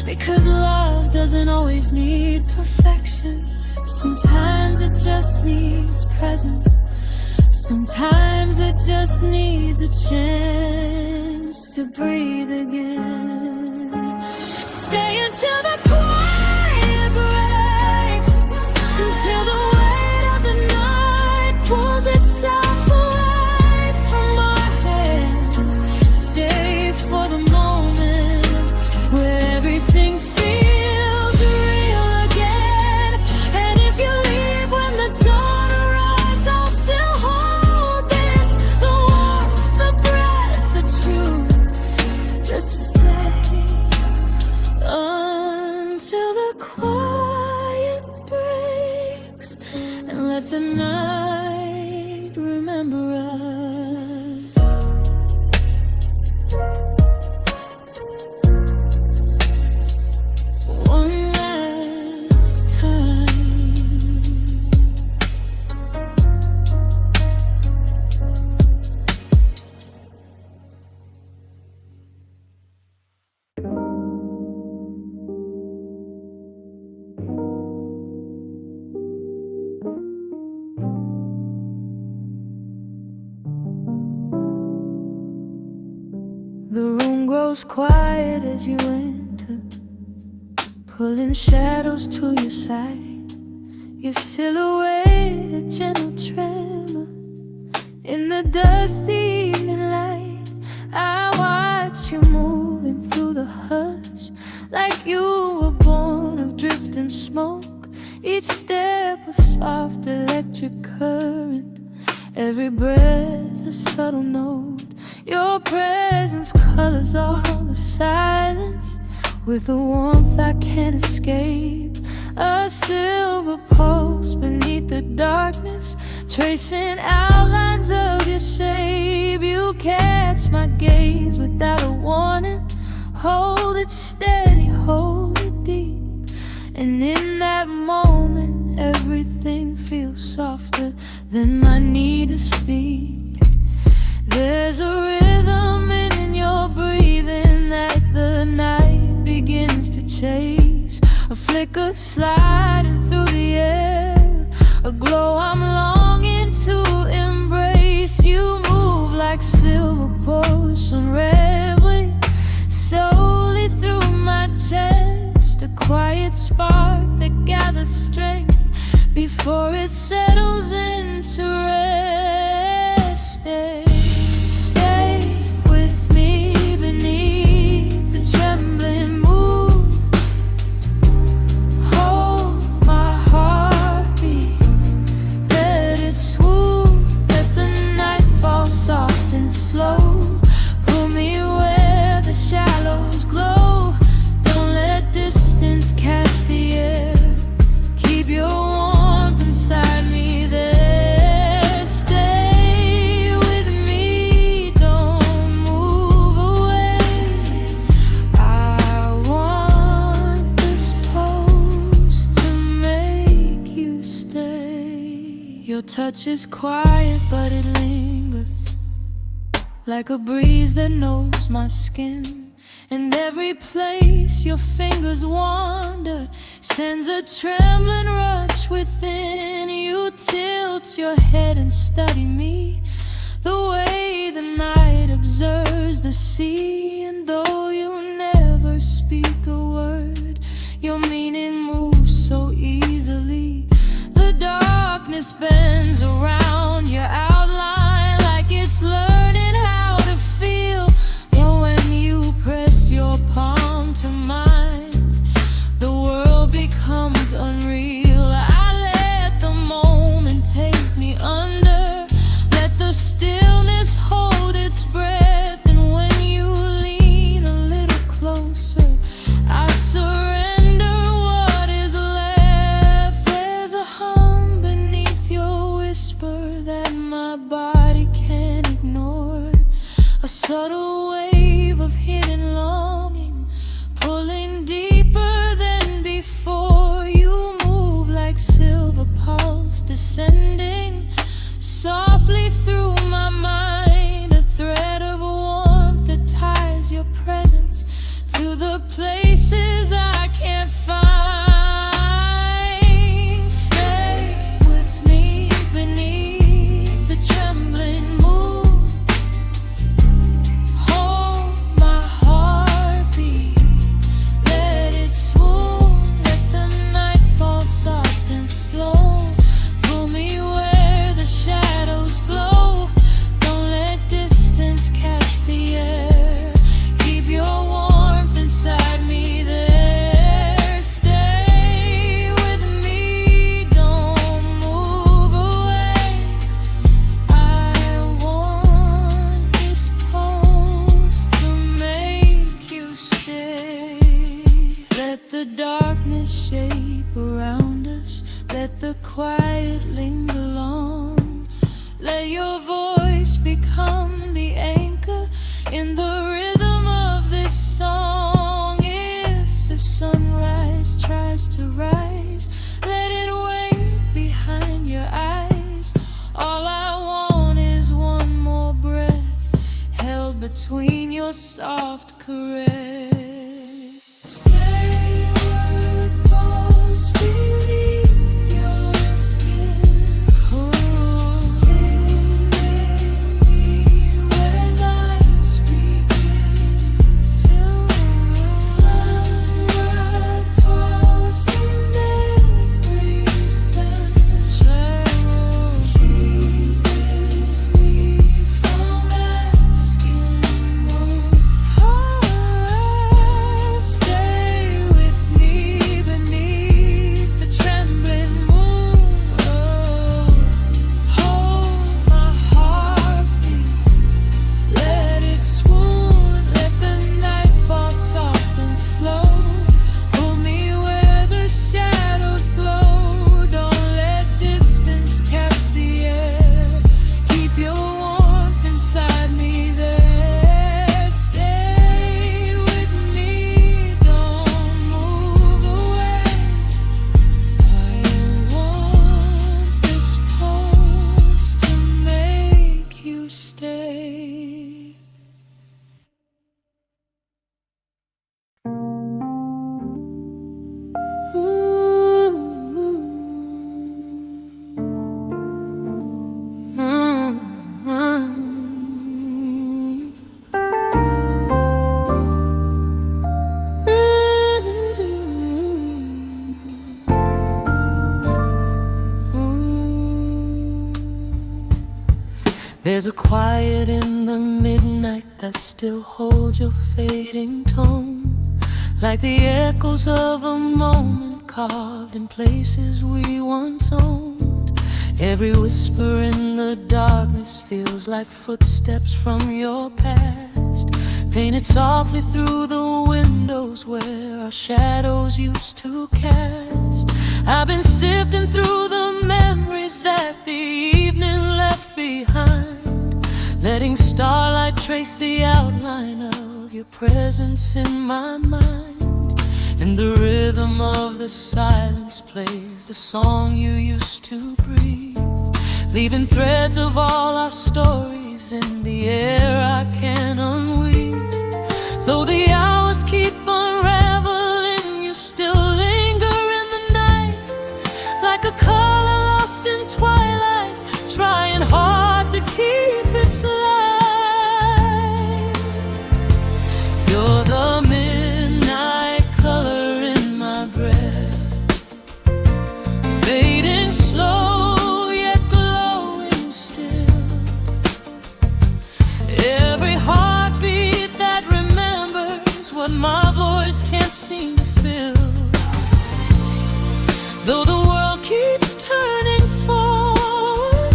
Because love doesn't always need perfection. Sometimes it just needs presence. Sometimes it just needs a chance to breathe again. Stay until the quiet breaks, until the weight of the night pulls itself away from our hands. Stay for the moment where everything feels real again. And if you leave when the dawn arrives, I'll still hold this, the warmth, the breath, the truth. Just stay until the quiet breaks, and let the night remember us. One last time. The room grows quiet as you enter, pulling shadows to your side. Your silhouette, a gentle tremor in the dusty evening light. I watch you moving through the hush, like you were born of drifting smoke. Each step a soft electric current, every breath a subtle note. Your presence colors all the silence with a warmth I can't escape. A silver pulse beneath the darkness, tracing outlines of your shape. You catch my gaze without a warning. Hold it steady, hold it deep. And in that moment, everything feels softer than my need to speak. There's a rhythm in your breathing that the night begins to chase. A flicker sliding through the air, a glow I'm longing to embrace. You move like silver posts unraveling slowly through my chest. A quiet spark that gathers strength before it settles into rest. Stay with me beneath the trembling moon. Hold my heartbeat, let it swoop. Let the night fall soft and slow. Pull me where the shallows glow. Don't let distance catch the air. Keep your warmth inside me there. Stay with me, don't move away. I want this pose to make you stay. Your touch is quiet, but it lingers, like a breeze that knows my skin. And every place your fingers wander sends a trembling rush within. You tilt your head and study me, the way the night observes the sea. And though you never speak a word, your meaning moves so easily. The darkness bends around your outline like it's learning how to feel. And when you press your palm to mine, the world becomes unreal. I let the moment take me under, let the stillness hold its breath. And when you lean a little closer, I surrender what is left. There's a hum beneath my body can't ignore. A subtle wave of hidden longing, pulling deeper than before. You move like silver pulse descending softly through my mind, a thread of warmth that ties your presence to the places I can't find. Stay with me beneath the trembling moon. Hold my heartbeat, let it swoon. Let the night fall soft and slow. Pull me where the shadows glow. Don't let distance catch the air. Keep your warmth inside me there. Stay with me, don't move away. I want this pulse to make you stay. Let the darkness shape around us, let the quiet linger long. Let your voice become the anchor in the rhythm of this song. If the sunrise tries to rise, let it wait behind your eyes. All I want is one more breath held between your soft caress. Say what falls beneath your skin. Live with me where nights begin. Silver sunlight falls and memories stand. Keep me from asking more. Stay with me beneath the trembling moon. Hold my heartbeat, let it swoon. Let the night fall soft and slow. Pull me where the shadows glow. Don't let distance catch the air. Keep your warmth inside me there. Stay with me, don't move away. I want this pulse to make you stay. There's a quiet in the midnight that still holds your fading tone, like the echoes of a moment carved in places we once owned. Every whisper in the darkness feels like footsteps from your past, painted softly through the windows where our shadows used to cast. I've been sifting through the memories that the evening left behind, letting starlight trace the outline of your presence in my mind. And the rhythm of the silence plays the song you used to breathe, leaving threads of all our stories in the air I can't unweave. Though the hours keep unraveling, you still linger in the night, like a color lost in twilight, trying hard to keep its light. You're the midnight color in my breath, fading slow yet glowing still. Every heartbeat that remembers what my voice can't seem to fill. Though the world keeps turning forward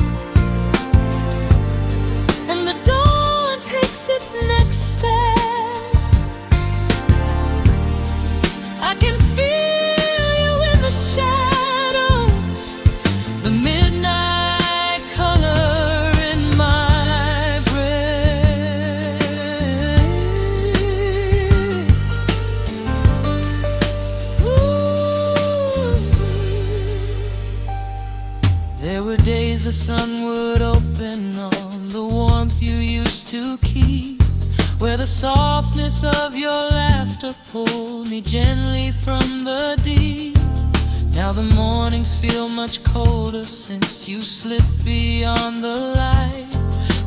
and the dawn takes its next step, I can feel you in the shadows, the midnight color in There were days the sun would open on the warmth you used to keep, where the softness of your laughter pulled me gently from the deep. Now the mornings feel much colder since you slipped beyond the light,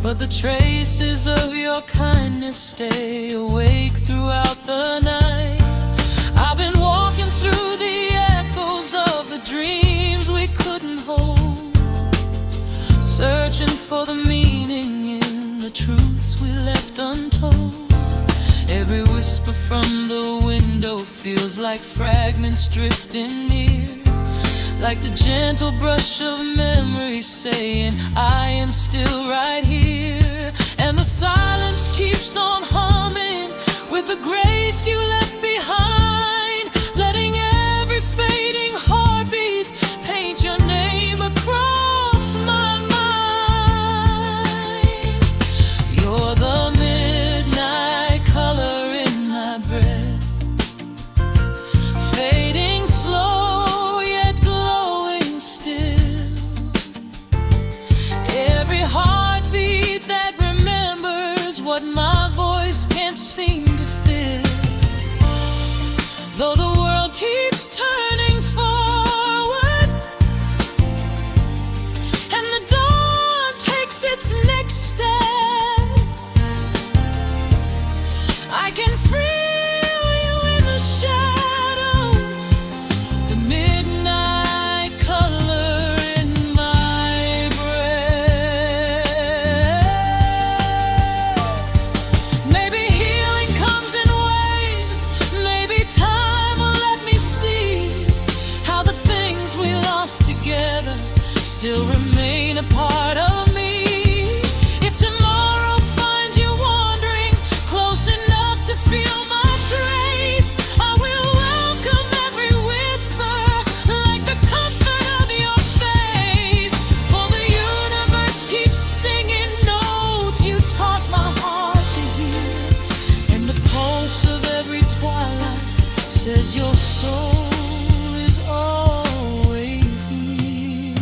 but the traces of your kindness stay awake throughout the night. I've been walking through the echoes of the dreams we couldn't hold, searching for the meaning in the truths we left untold. Every whisper from the window feels like fragments drifting near, like the gentle brush of memory saying, I am still right here. And the silence keeps on humming with the grace you left behind, letting every fading heartbeat paint your name across my mind. You're the midnight color in my breath, fading slow yet glowing still. Every heartbeat that remembers what my voice can't seem to fill. Though the world keeps turning forward and the dawn takes its next step, I can feel you in the shadows, the midnight color in my breath. Maybe healing comes in waves, maybe time will let me see how the things we lost together still remain a part of me. If tomorrow finds you wandering close enough to feel my trace, I will welcome every whisper like the comfort of your face. For the universe keeps singing notes you taught my heart to hear, and the pulse of every twilight says your soul is always near.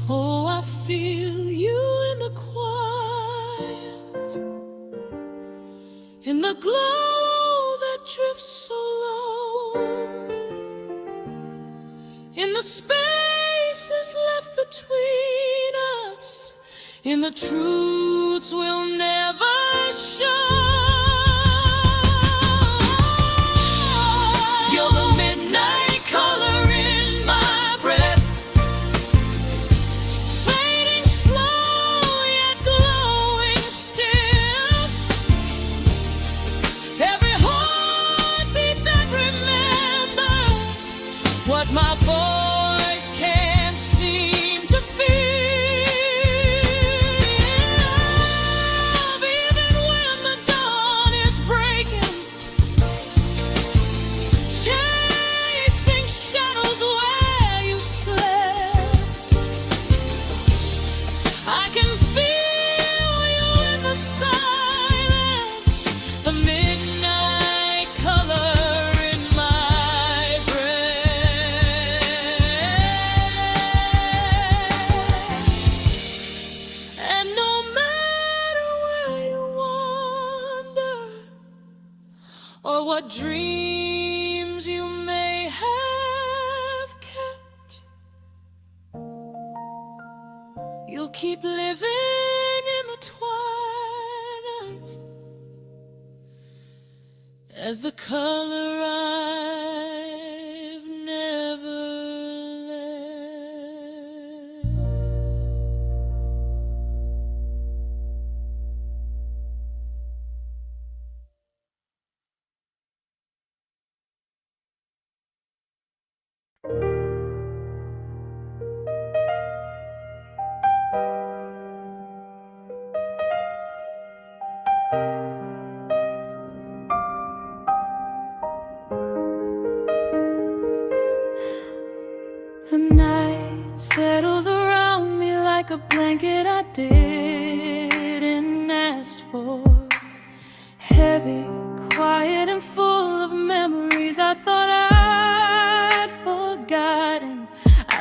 Oh, I feel you in the quiet, in the glow that drifts so low, in the spaces left between us, in the truths we'll never show. You're the midnight color in my breath, fading slow yet glowing still. Every heartbeat that remembers what my voice can't seem to feel. Even when the dawn is breaking, chasing shadows where you slept, I can feel you in the silence, the midnight color in my breath. And no matter where you wander or what dreams you may have kept, you'll keep living in the twilight as the color I've never left. The night settles around me like a blanket I didn't ask for. Heavy, quiet and full of memories I thought I'd forgotten.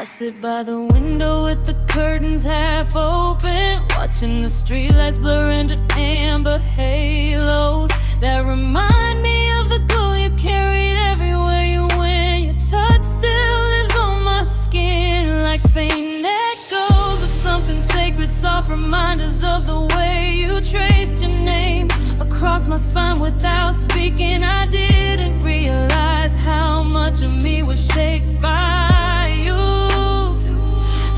sit by the window with the curtains half open, watching the streetlights blur into amber halos that remind me of the glow you carried everywhere you went. Your touch still lives on my skin like faint echoes of something sacred, soft reminders of the way you traced your name across my spine without speaking. I didn't realize how much of me was shaped by you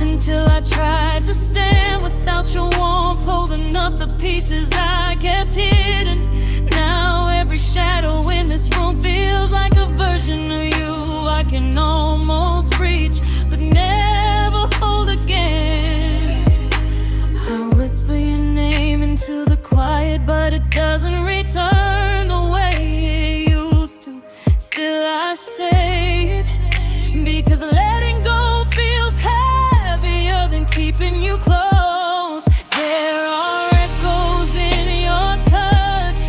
until I tried to stand without your warmth, holding up the pieces I kept hidden. Now every shadow in this room feels like a version of you I can almost reach but never hold again. I whisper your name into the quiet, but it doesn't return the way it used to. Still I say it because letting go feels heavier than keeping you close. There are echoes in your touch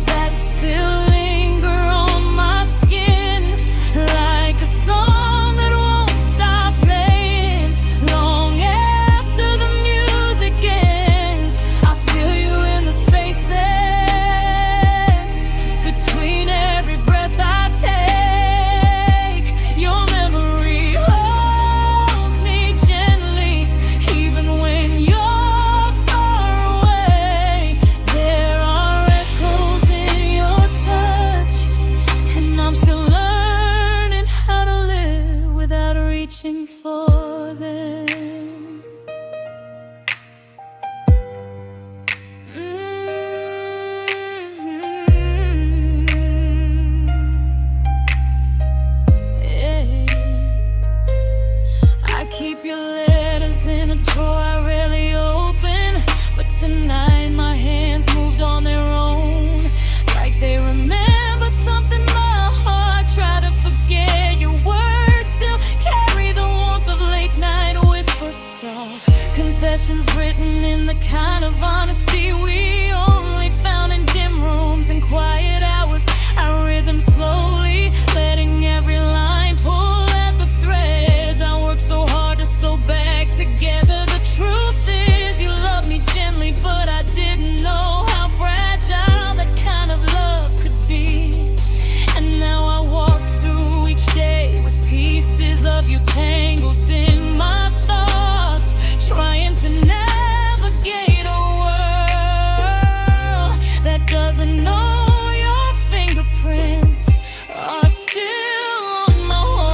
that still linger on my skin, like a song that won't stop playing long after the music ends. I feel you in the spaces between every breath I take. Your memory holds me gently, even when you're far away. There are echoes in your touch, and I'm still learning how to live without reaching for them. Yeah. I keep your letters in a drawer I rarely open, but tonight my hands moved on their own, like they remember something my heart tried to forget. Your words still carry the warmth of late night whispers, soft confessions written in the kind of honesty we only found in dim rooms and quiet hours. I read them slowly, letting every line pull at the threads. I worked so hard to sew back together. The truth is you love me gently, but I didn't know how fragile that kind of love could be. And now I walk through each day with pieces of you tangled in my thoughts, trying to navigate a world that doesn't know your fingerprints are still on my way.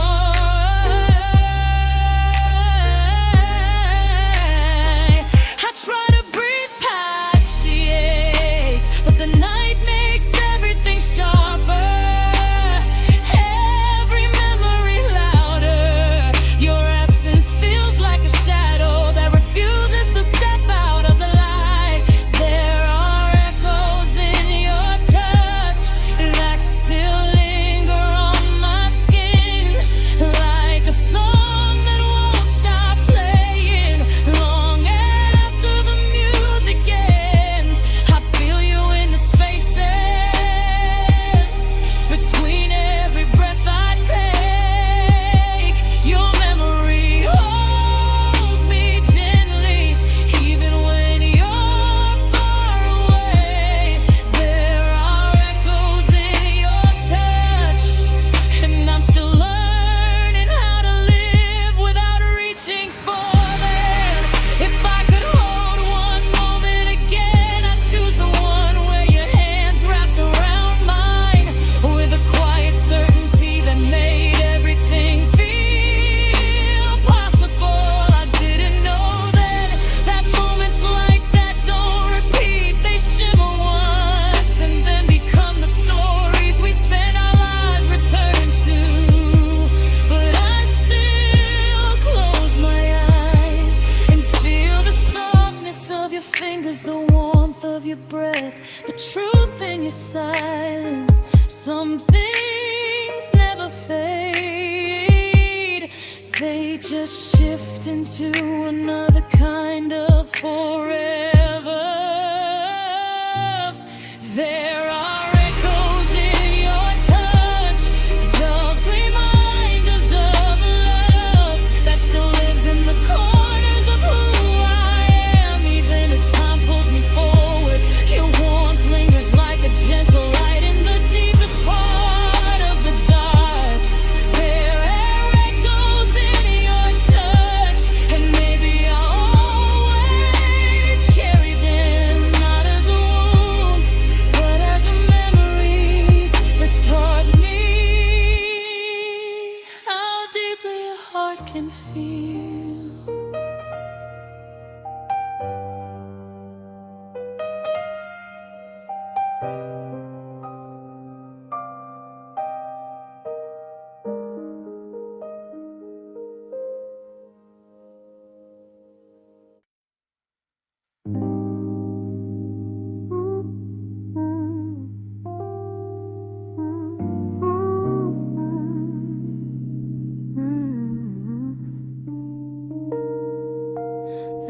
I try to breathe past the ache, but the night makes everything sharper, every memory louder. Your absence feels like a shadow that refuses to step out of the light. There are echoes in your touch that still linger on my skin, like a song that won't stop playing long after the music ends. I feel you in the spaces between every breath I take. Your memory holds me gently, even when you're far away. There are echoes in your touch, and I'm still learning how to live without reaching for them. If I could hold one moment again, I'd choose the one where your hands wrapped around mine, with a quiet certainty that made everything feel possible. I didn't know then that moments like that don't repeat. They shimmer once and then become the stories we spend our lives returning to. But I still close my eyes and feel the softness of your fingers, the warmth of your breath, the truth in your silence. Some things never fade, they just shift into another kind of forever. There are echoes in your touch, soft reminders of love that still lives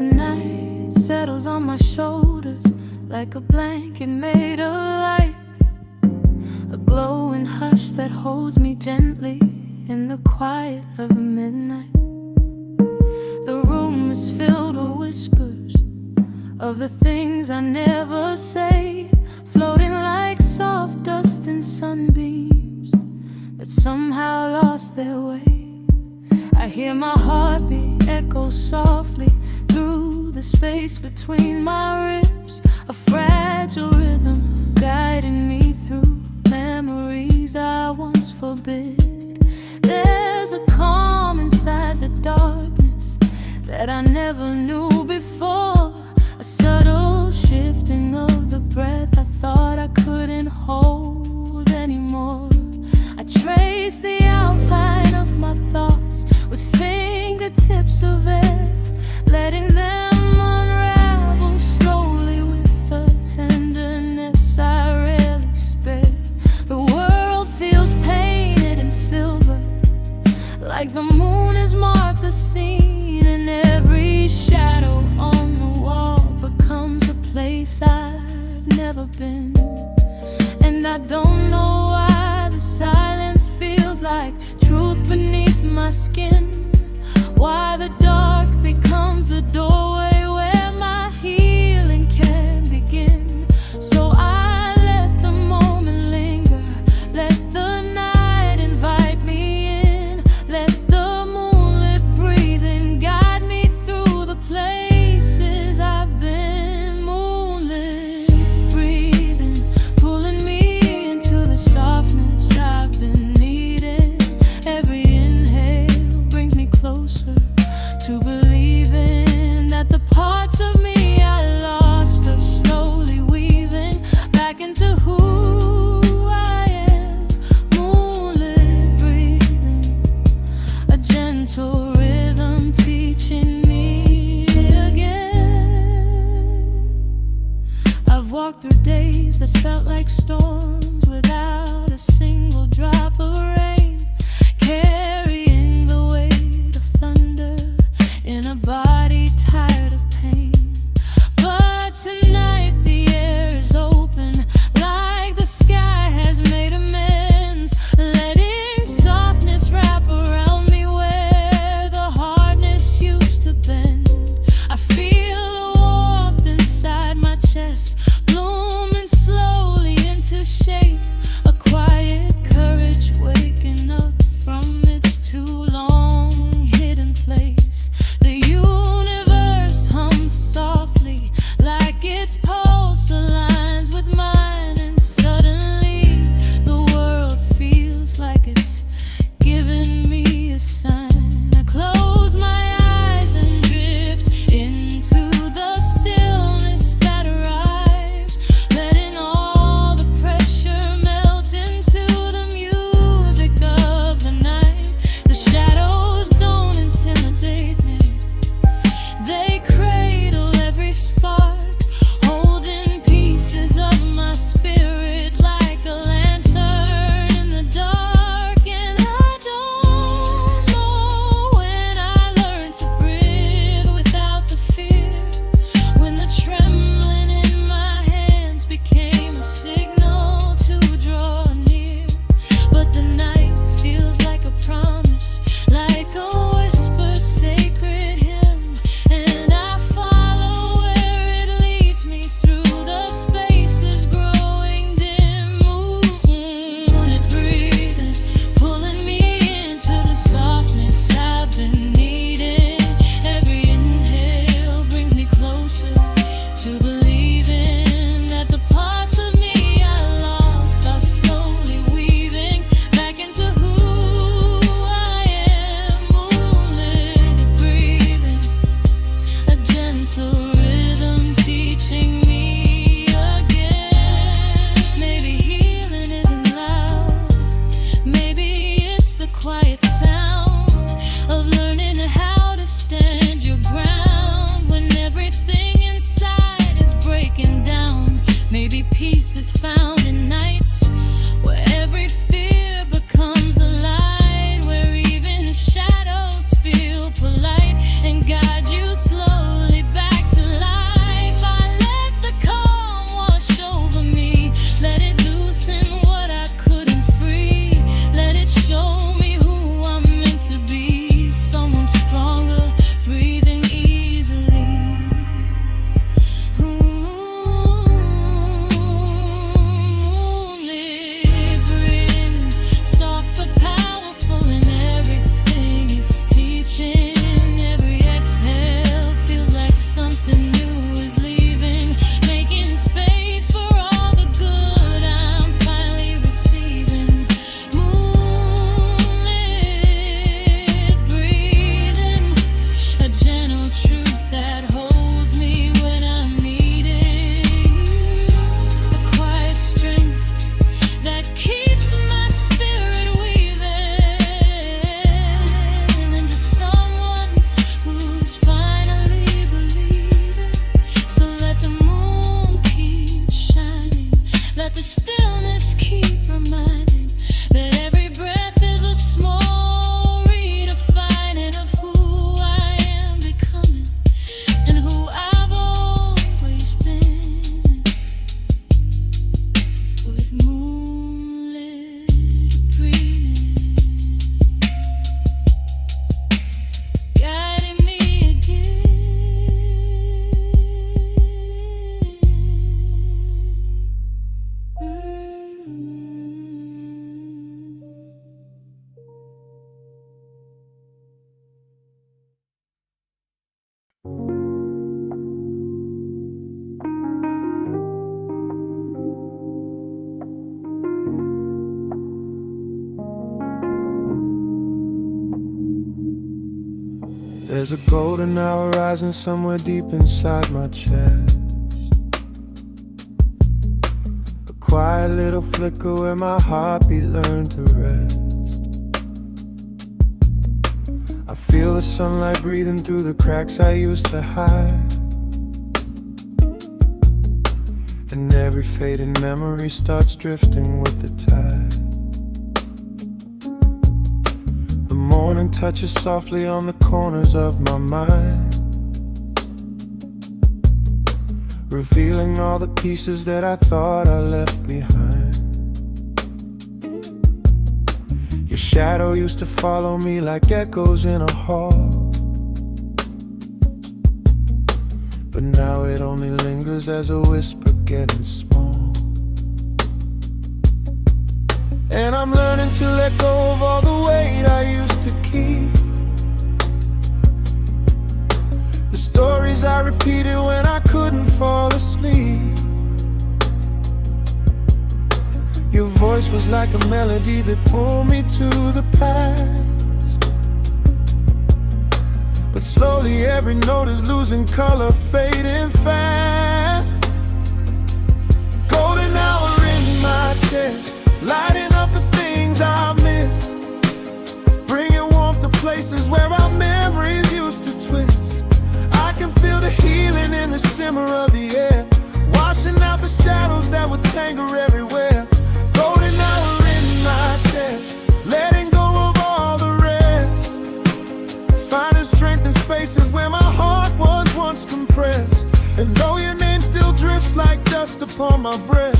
The night settles on my shoulders like a blanket made of light, a glowing hush that holds me gently in the quiet of midnight. The room is filled with whispers of the things I never say, floating like soft dust in sunbeams that somehow lost their way. I hear my heartbeat echo softly through the space between my ribs, a fragile rhythm guiding me through memories I once forbid. There's a calm inside the darkness that I never knew before, a subtle shifting of the breath I thought I couldn't hold anymore. I trace the outline of my thoughts with fingertips of air, letting them unravel slowly with the tenderness I rarely spare. The world feels painted in silver, like the moon has marked the scene, and every shadow on the wall becomes a place I've never been. And I don't know why the silence feels like truth beneath my skin, why the dark becomes the doorway where my healing can begin. So I let the moment linger, let the night invite me in, let the moonlit breathing guide me through the places I've been. Moonlit breathing, pulling me into the softness I've been needing. Every inhale brings me closer to believing that the parts of me I lost are slowly weaving back into who I am. Moonlit breathing, a gentle rhythm teaching me again. I've walked through days that felt like storms without a single drop of rain, carrying the weight of thunder in a body tired of pain. But tonight the air is open, like the sky has made amends, letting softness wrap around me where the hardness used to bend. I feel the warmth inside my chest, blooming slowly into shape, a quiet courage waking up from its too long hidden place. The universe There's a golden hour rising somewhere deep inside my chest, a quiet little flicker where my heartbeat learned to rest. I feel the sunlight breathing through the cracks I used to hide, and every fading memory starts drifting with the tide. The morning touches softly on the corners of my mind, revealing all the pieces that I thought I left behind. Your shadow used to follow me like echoes in a hall, but now it only lingers as a whisper getting small. And I'm learning to let go of all the weight I used to keep, the stories I repeated when I couldn't fall asleep. Your voice was like a melody that pulled me to the past, but slowly every note is losing color, fading fast. Golden hour in my chest, lighting up the things I've missed, bringing warmth to places where our memories used to twist. I can feel the healing in the shimmer of the air, washing out the shadows that would tangle everywhere. Golden hour in my chest, letting go of all the rest, finding strength in spaces where my heart was once compressed. And though your name still drifts like dust upon my breath,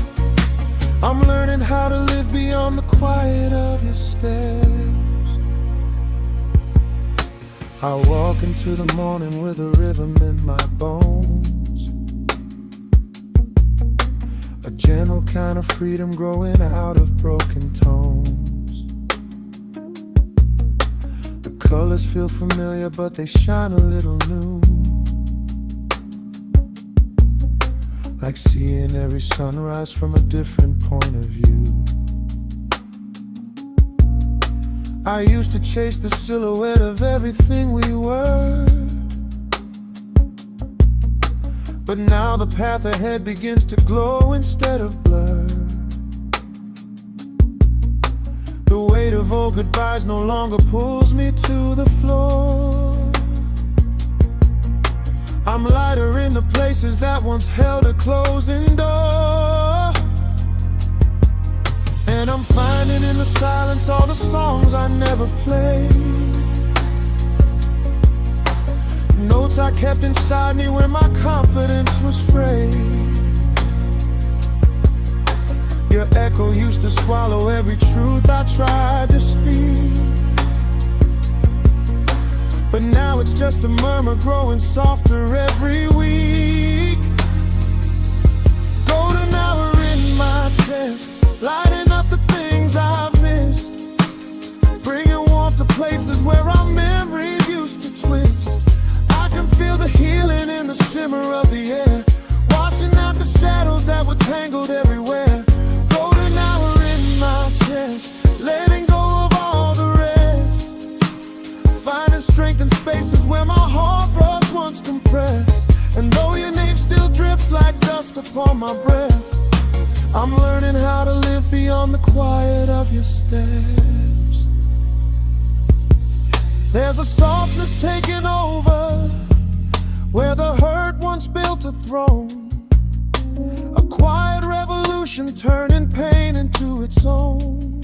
I'm learning how to live beyond the quiet of your steps. I walk into the morning with a rhythm in my bones, a gentle kind of freedom growing out of broken tones. The colors feel familiar, but they shine a little new, like seeing every sunrise from a different point of view. I used to chase the silhouette of everything we were, but now the path ahead begins to glow instead of blur. The weight of old goodbyes no longer pulls me to the floor. I'm lighter in the places that once held a closing door, and I'm finding in the silence all the songs I never played, notes I kept inside me when my confidence was frayed. Your echo used to swallow every truth I tried to speak, but now it's just a murmur growing softer every week. Golden hour in my chest, lighting up the things I've missed, bringing warmth to places where our memories used to twist. I can feel the healing in the shimmer of the air, washing out the shadows that were tangled everywhere. Golden hour in my chest, letting go of all the rest, finding strength in spaces where my heart was once compressed. And though your name still drifts like dust upon my breath, I'm learning how to live beyond the quiet of your steps. There's a softness taking over where the hurt once built a throne, a quiet revolution turning pain into its own.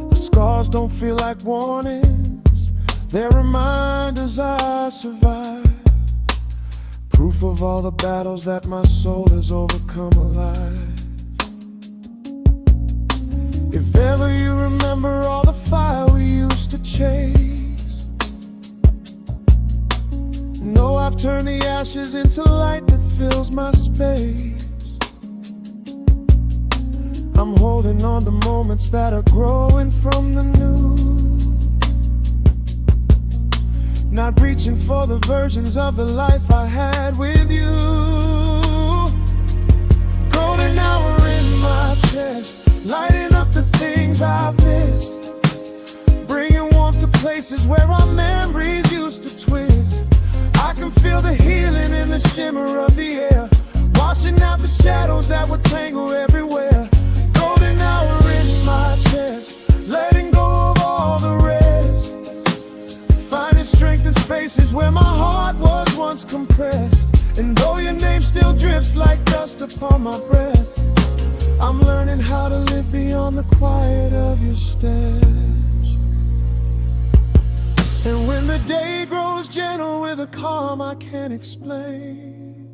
The scars don't feel like warnings, they're reminders I survived, proof of all the battles that my soul has overcome alive. If ever you remember all the fire we used to chase, know I've turned the ashes into light that fills my space. I'm holding on to moments that are growing from the new, not reaching for the versions of the life I had with you. Golden hour in my chest, lighting up the things I've missed, bringing warmth to places spaces where our memories used to twist. I can feel the healing in the shimmer of the air, washing out the shadows that would tangle everywhere. Golden hour in my chest, letting go of all the rest. Finding strength in spaces where my heart was once compressed. And though your name still drifts like dust upon my breath, I'm learning how to live beyond the quiet of your steps. And when the day grows gentle with a calm I can't explain,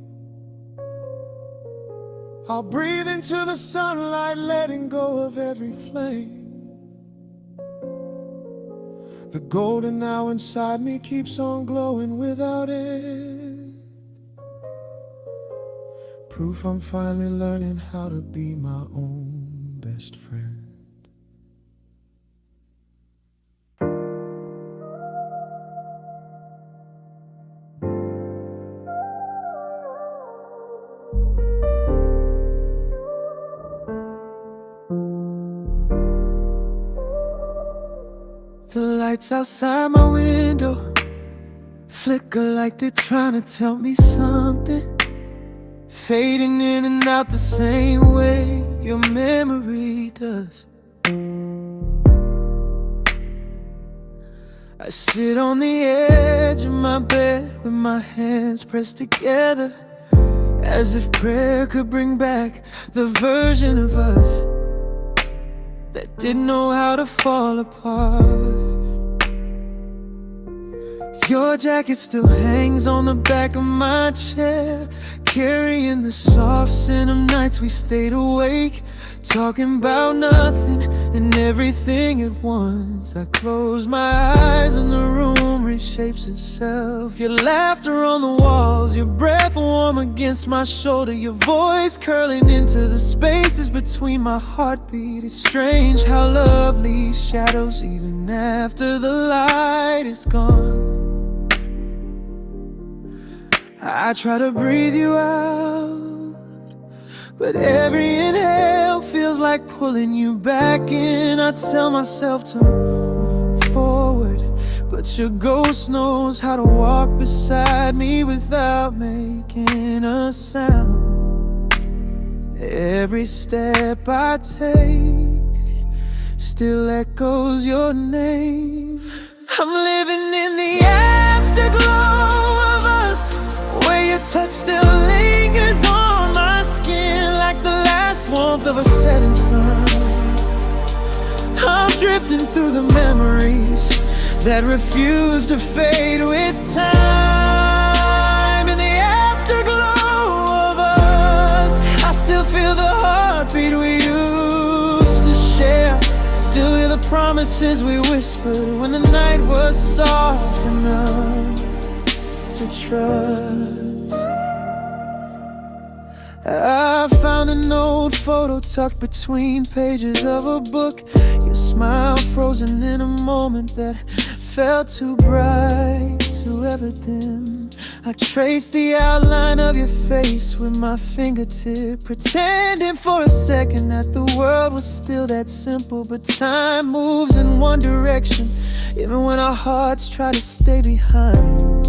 I'll breathe into the sunlight, letting go of every flame. The golden hour inside me keeps on glowing without end. Proof I'm finally learning how to be my own best friend. The lights outside my window flicker like they're trying to tell me something, fading in and out the same way your memory does. I sit on the edge of my bed with my hands pressed together, as if prayer could bring back the version of us that didn't know how to fall apart. Your jacket still hangs on the back of my chair, carrying the soft scent of nights we stayed awake, talking about nothing and everything at once. I close my eyes and the room reshapes itself. Your laughter on the walls, your breath warm against my shoulder, your voice curling into the spaces between my heartbeat. It's strange how lovely shadows even after the light is gone. I try to breathe you out, but every inhale feels like pulling you back in. I tell myself to move forward, but your ghost knows how to walk beside me without making a sound. Every step I take still echoes your name. I'm living in the afterglow of us, where your touch still lingers on my skin like the last warmth of a setting sun. I'm drifting through the memories that refuse to fade with time. In the afterglow of us, I still feel the heartbeat we used to share, still hear the promises we whispered when the night was soft enough to trust. I found an old photo tucked between pages of a book, your smile frozen in a moment that felt too bright to ever dim. I traced the outline of your face with my fingertip, pretending for a second that the world was still that simple. But time moves in one direction, even when our hearts try to stay behind.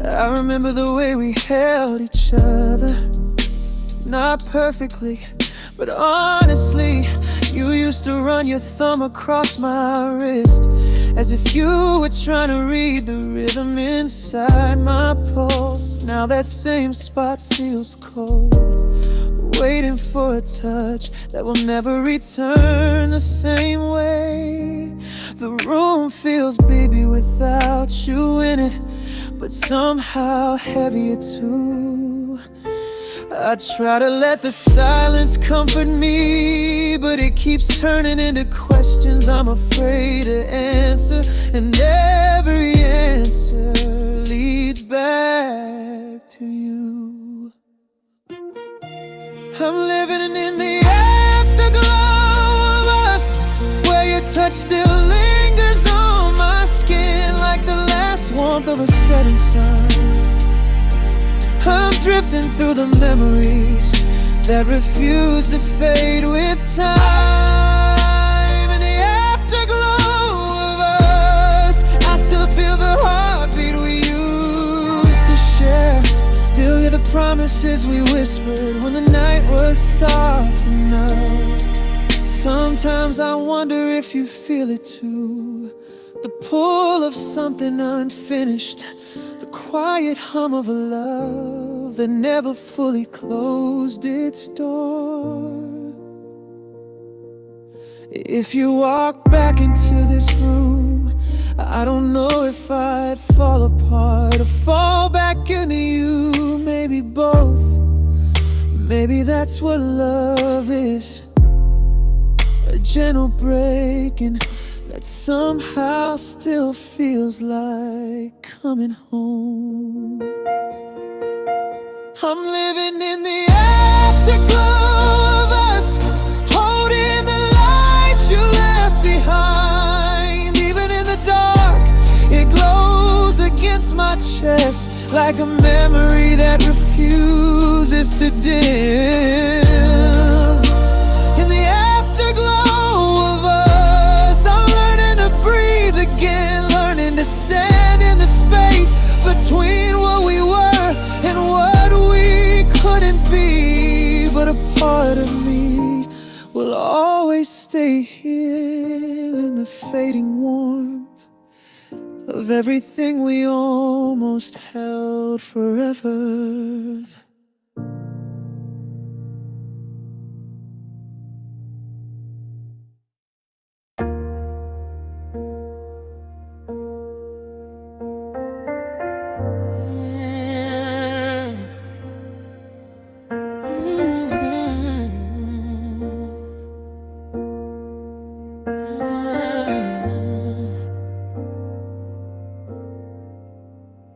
I remember the way we held each other, not perfectly, but honestly. You used to run your thumb across my wrist, as if you were trying to read the rhythm inside my pulse. Now that same spot feels cold, waiting for a touch that will never return the same way. The room feels baby without you in it, but somehow heavier too. I try to let the silence comfort me, but it keeps turning into questions I'm afraid to answer, and every answer leads back to you. I'm living in the afterglow of us, where your touch still lingers on my skin like the last warmth of a setting sun. I'm drifting through the memories that refuse to fade with time. In the afterglow of promises we whispered when the night was soft enough. Sometimes I wonder if you feel it too, the pull of something unfinished, the quiet hum of a love that never fully closed its door. If you walk back into this room, I don't know if I'd fall apart or fall back into you. Maybe both. Maybe that's what love is. A gentle breaking that somehow still feels like coming home. I'm living in the afterglow of us, holding the light you left behind. Even in the dark, it glows against my chest like a memory that refuses to dim. In the afterglow of us, I'm learning to breathe again, learning to stand in the space between what we were and what we couldn't be. But a part of me will always stay here in the fading warmth of everything we almost held forever.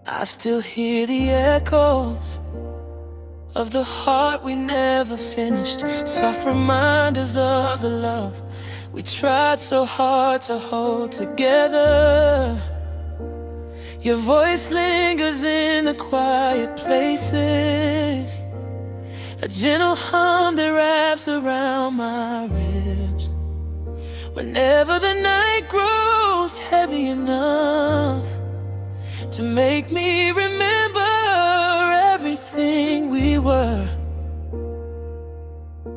I still hear the echoes of the heart we never finished, soft reminders of the love we tried so hard to hold together. Your voice lingers in the quiet places, a gentle hum that wraps around my ribs. Whenever the night grows heavy enough to make me remember everything we were,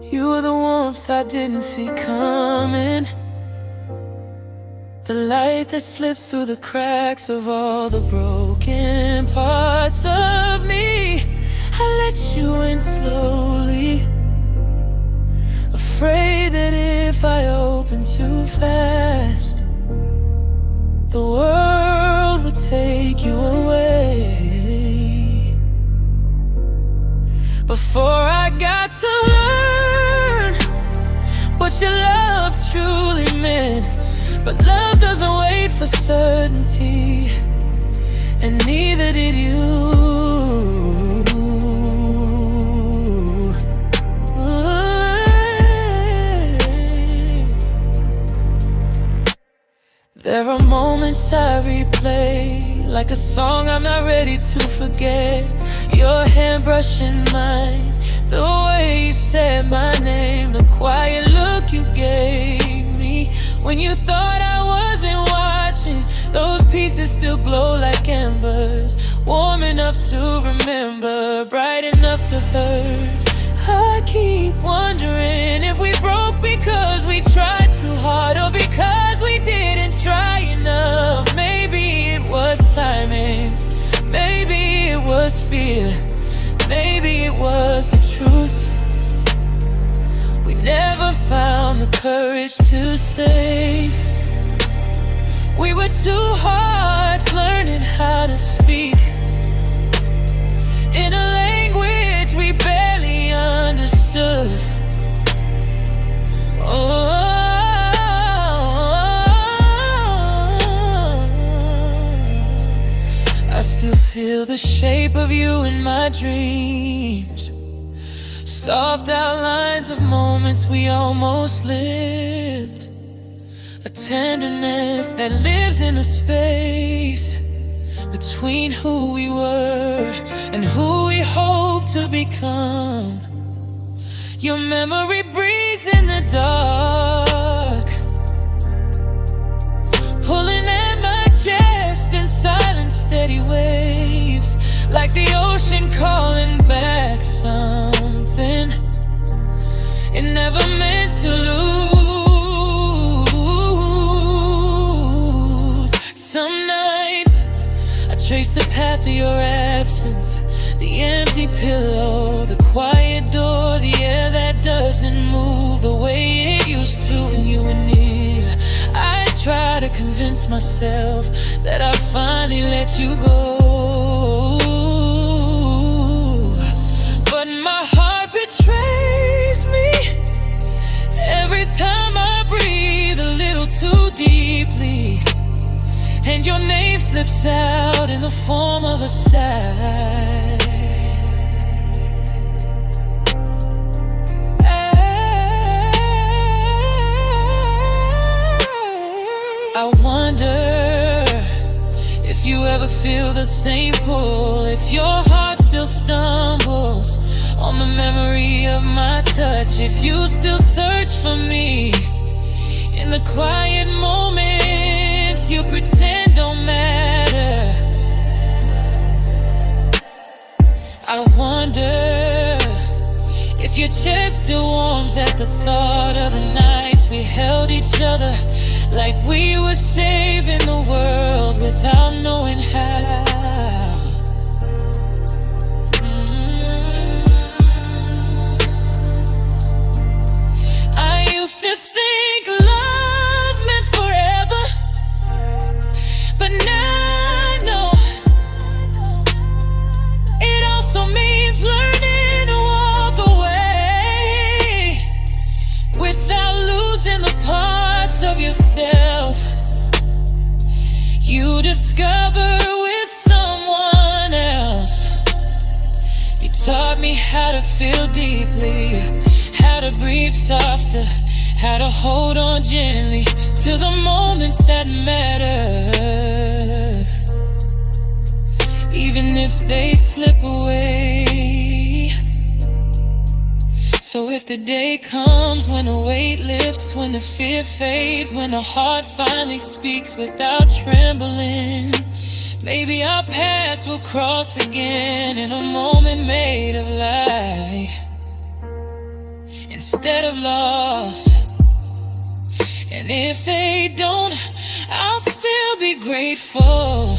you were the warmth I didn't see coming, the light that slipped through the cracks of all the broken parts of me. I let you in slowly, afraid that if I opened too fast, the world would take you away. Before I got to learn what your love truly meant, but love doesn't wait for certainty, and neither did you. There are moments I replay, like a song I'm not ready to forget. Your hand brushing mine, the way you said my name, the quiet look you gave me when you thought I wasn't watching. Those pieces still glow like embers, warm enough to remember, bright enough to hurt. I keep wondering if we broke because we tried too hard, or because we didn't try enough. Maybe it was timing, maybe it was fear, maybe it was the truth. We never found the courage to say we were two hearts learning how to speak in a language we barely understood. Oh, I still feel the shape of you in my dreams, soft outlines of moments we almost lived, a tenderness that lives in the space between who we were and who we hope to become. Your memory breathes in the dark, pulling at my chest in silent, steady waves. like the ocean calling back something it never meant to lose. Some nights I trace the path of your absence, the empty pillow, the quiet door, the air that doesn't move the way it used to when you were near. I try to convince myself that I finally let you go, but my heart betrays me every time I breathe a little too deeply, and your name slips out in the form of a sigh. I wonder if you ever feel the same pull, if your heart still stumbles on the memory of my touch, if you still search for me in the quiet moments you pretend don't matter. I wonder if your chest still warms at the thought of the nights we held each other like we were saving the world without knowing how. I used to think love meant forever, but now I know it also means learning to walk away without losing the parts of yourself you discover with someone else. You taught me how to feel deeply, how to breathe softer, how to hold on gently to the moments that matter, even if they slip away. So if the day comes when the weight lifts, when the fear fades, when the heart finally speaks without trembling, maybe our paths will cross again in a moment made of light instead of loss. And if they don't, I'll still be grateful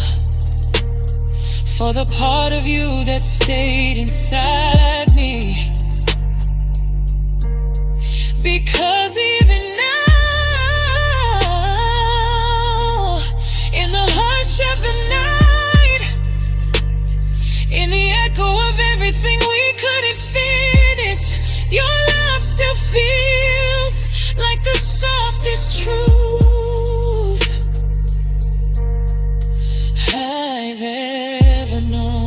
for the part of you that stayed inside me. Because even now, in the hush of the night, in the echo of everything we couldn't finish, your love still feels like the softest truth I've ever known.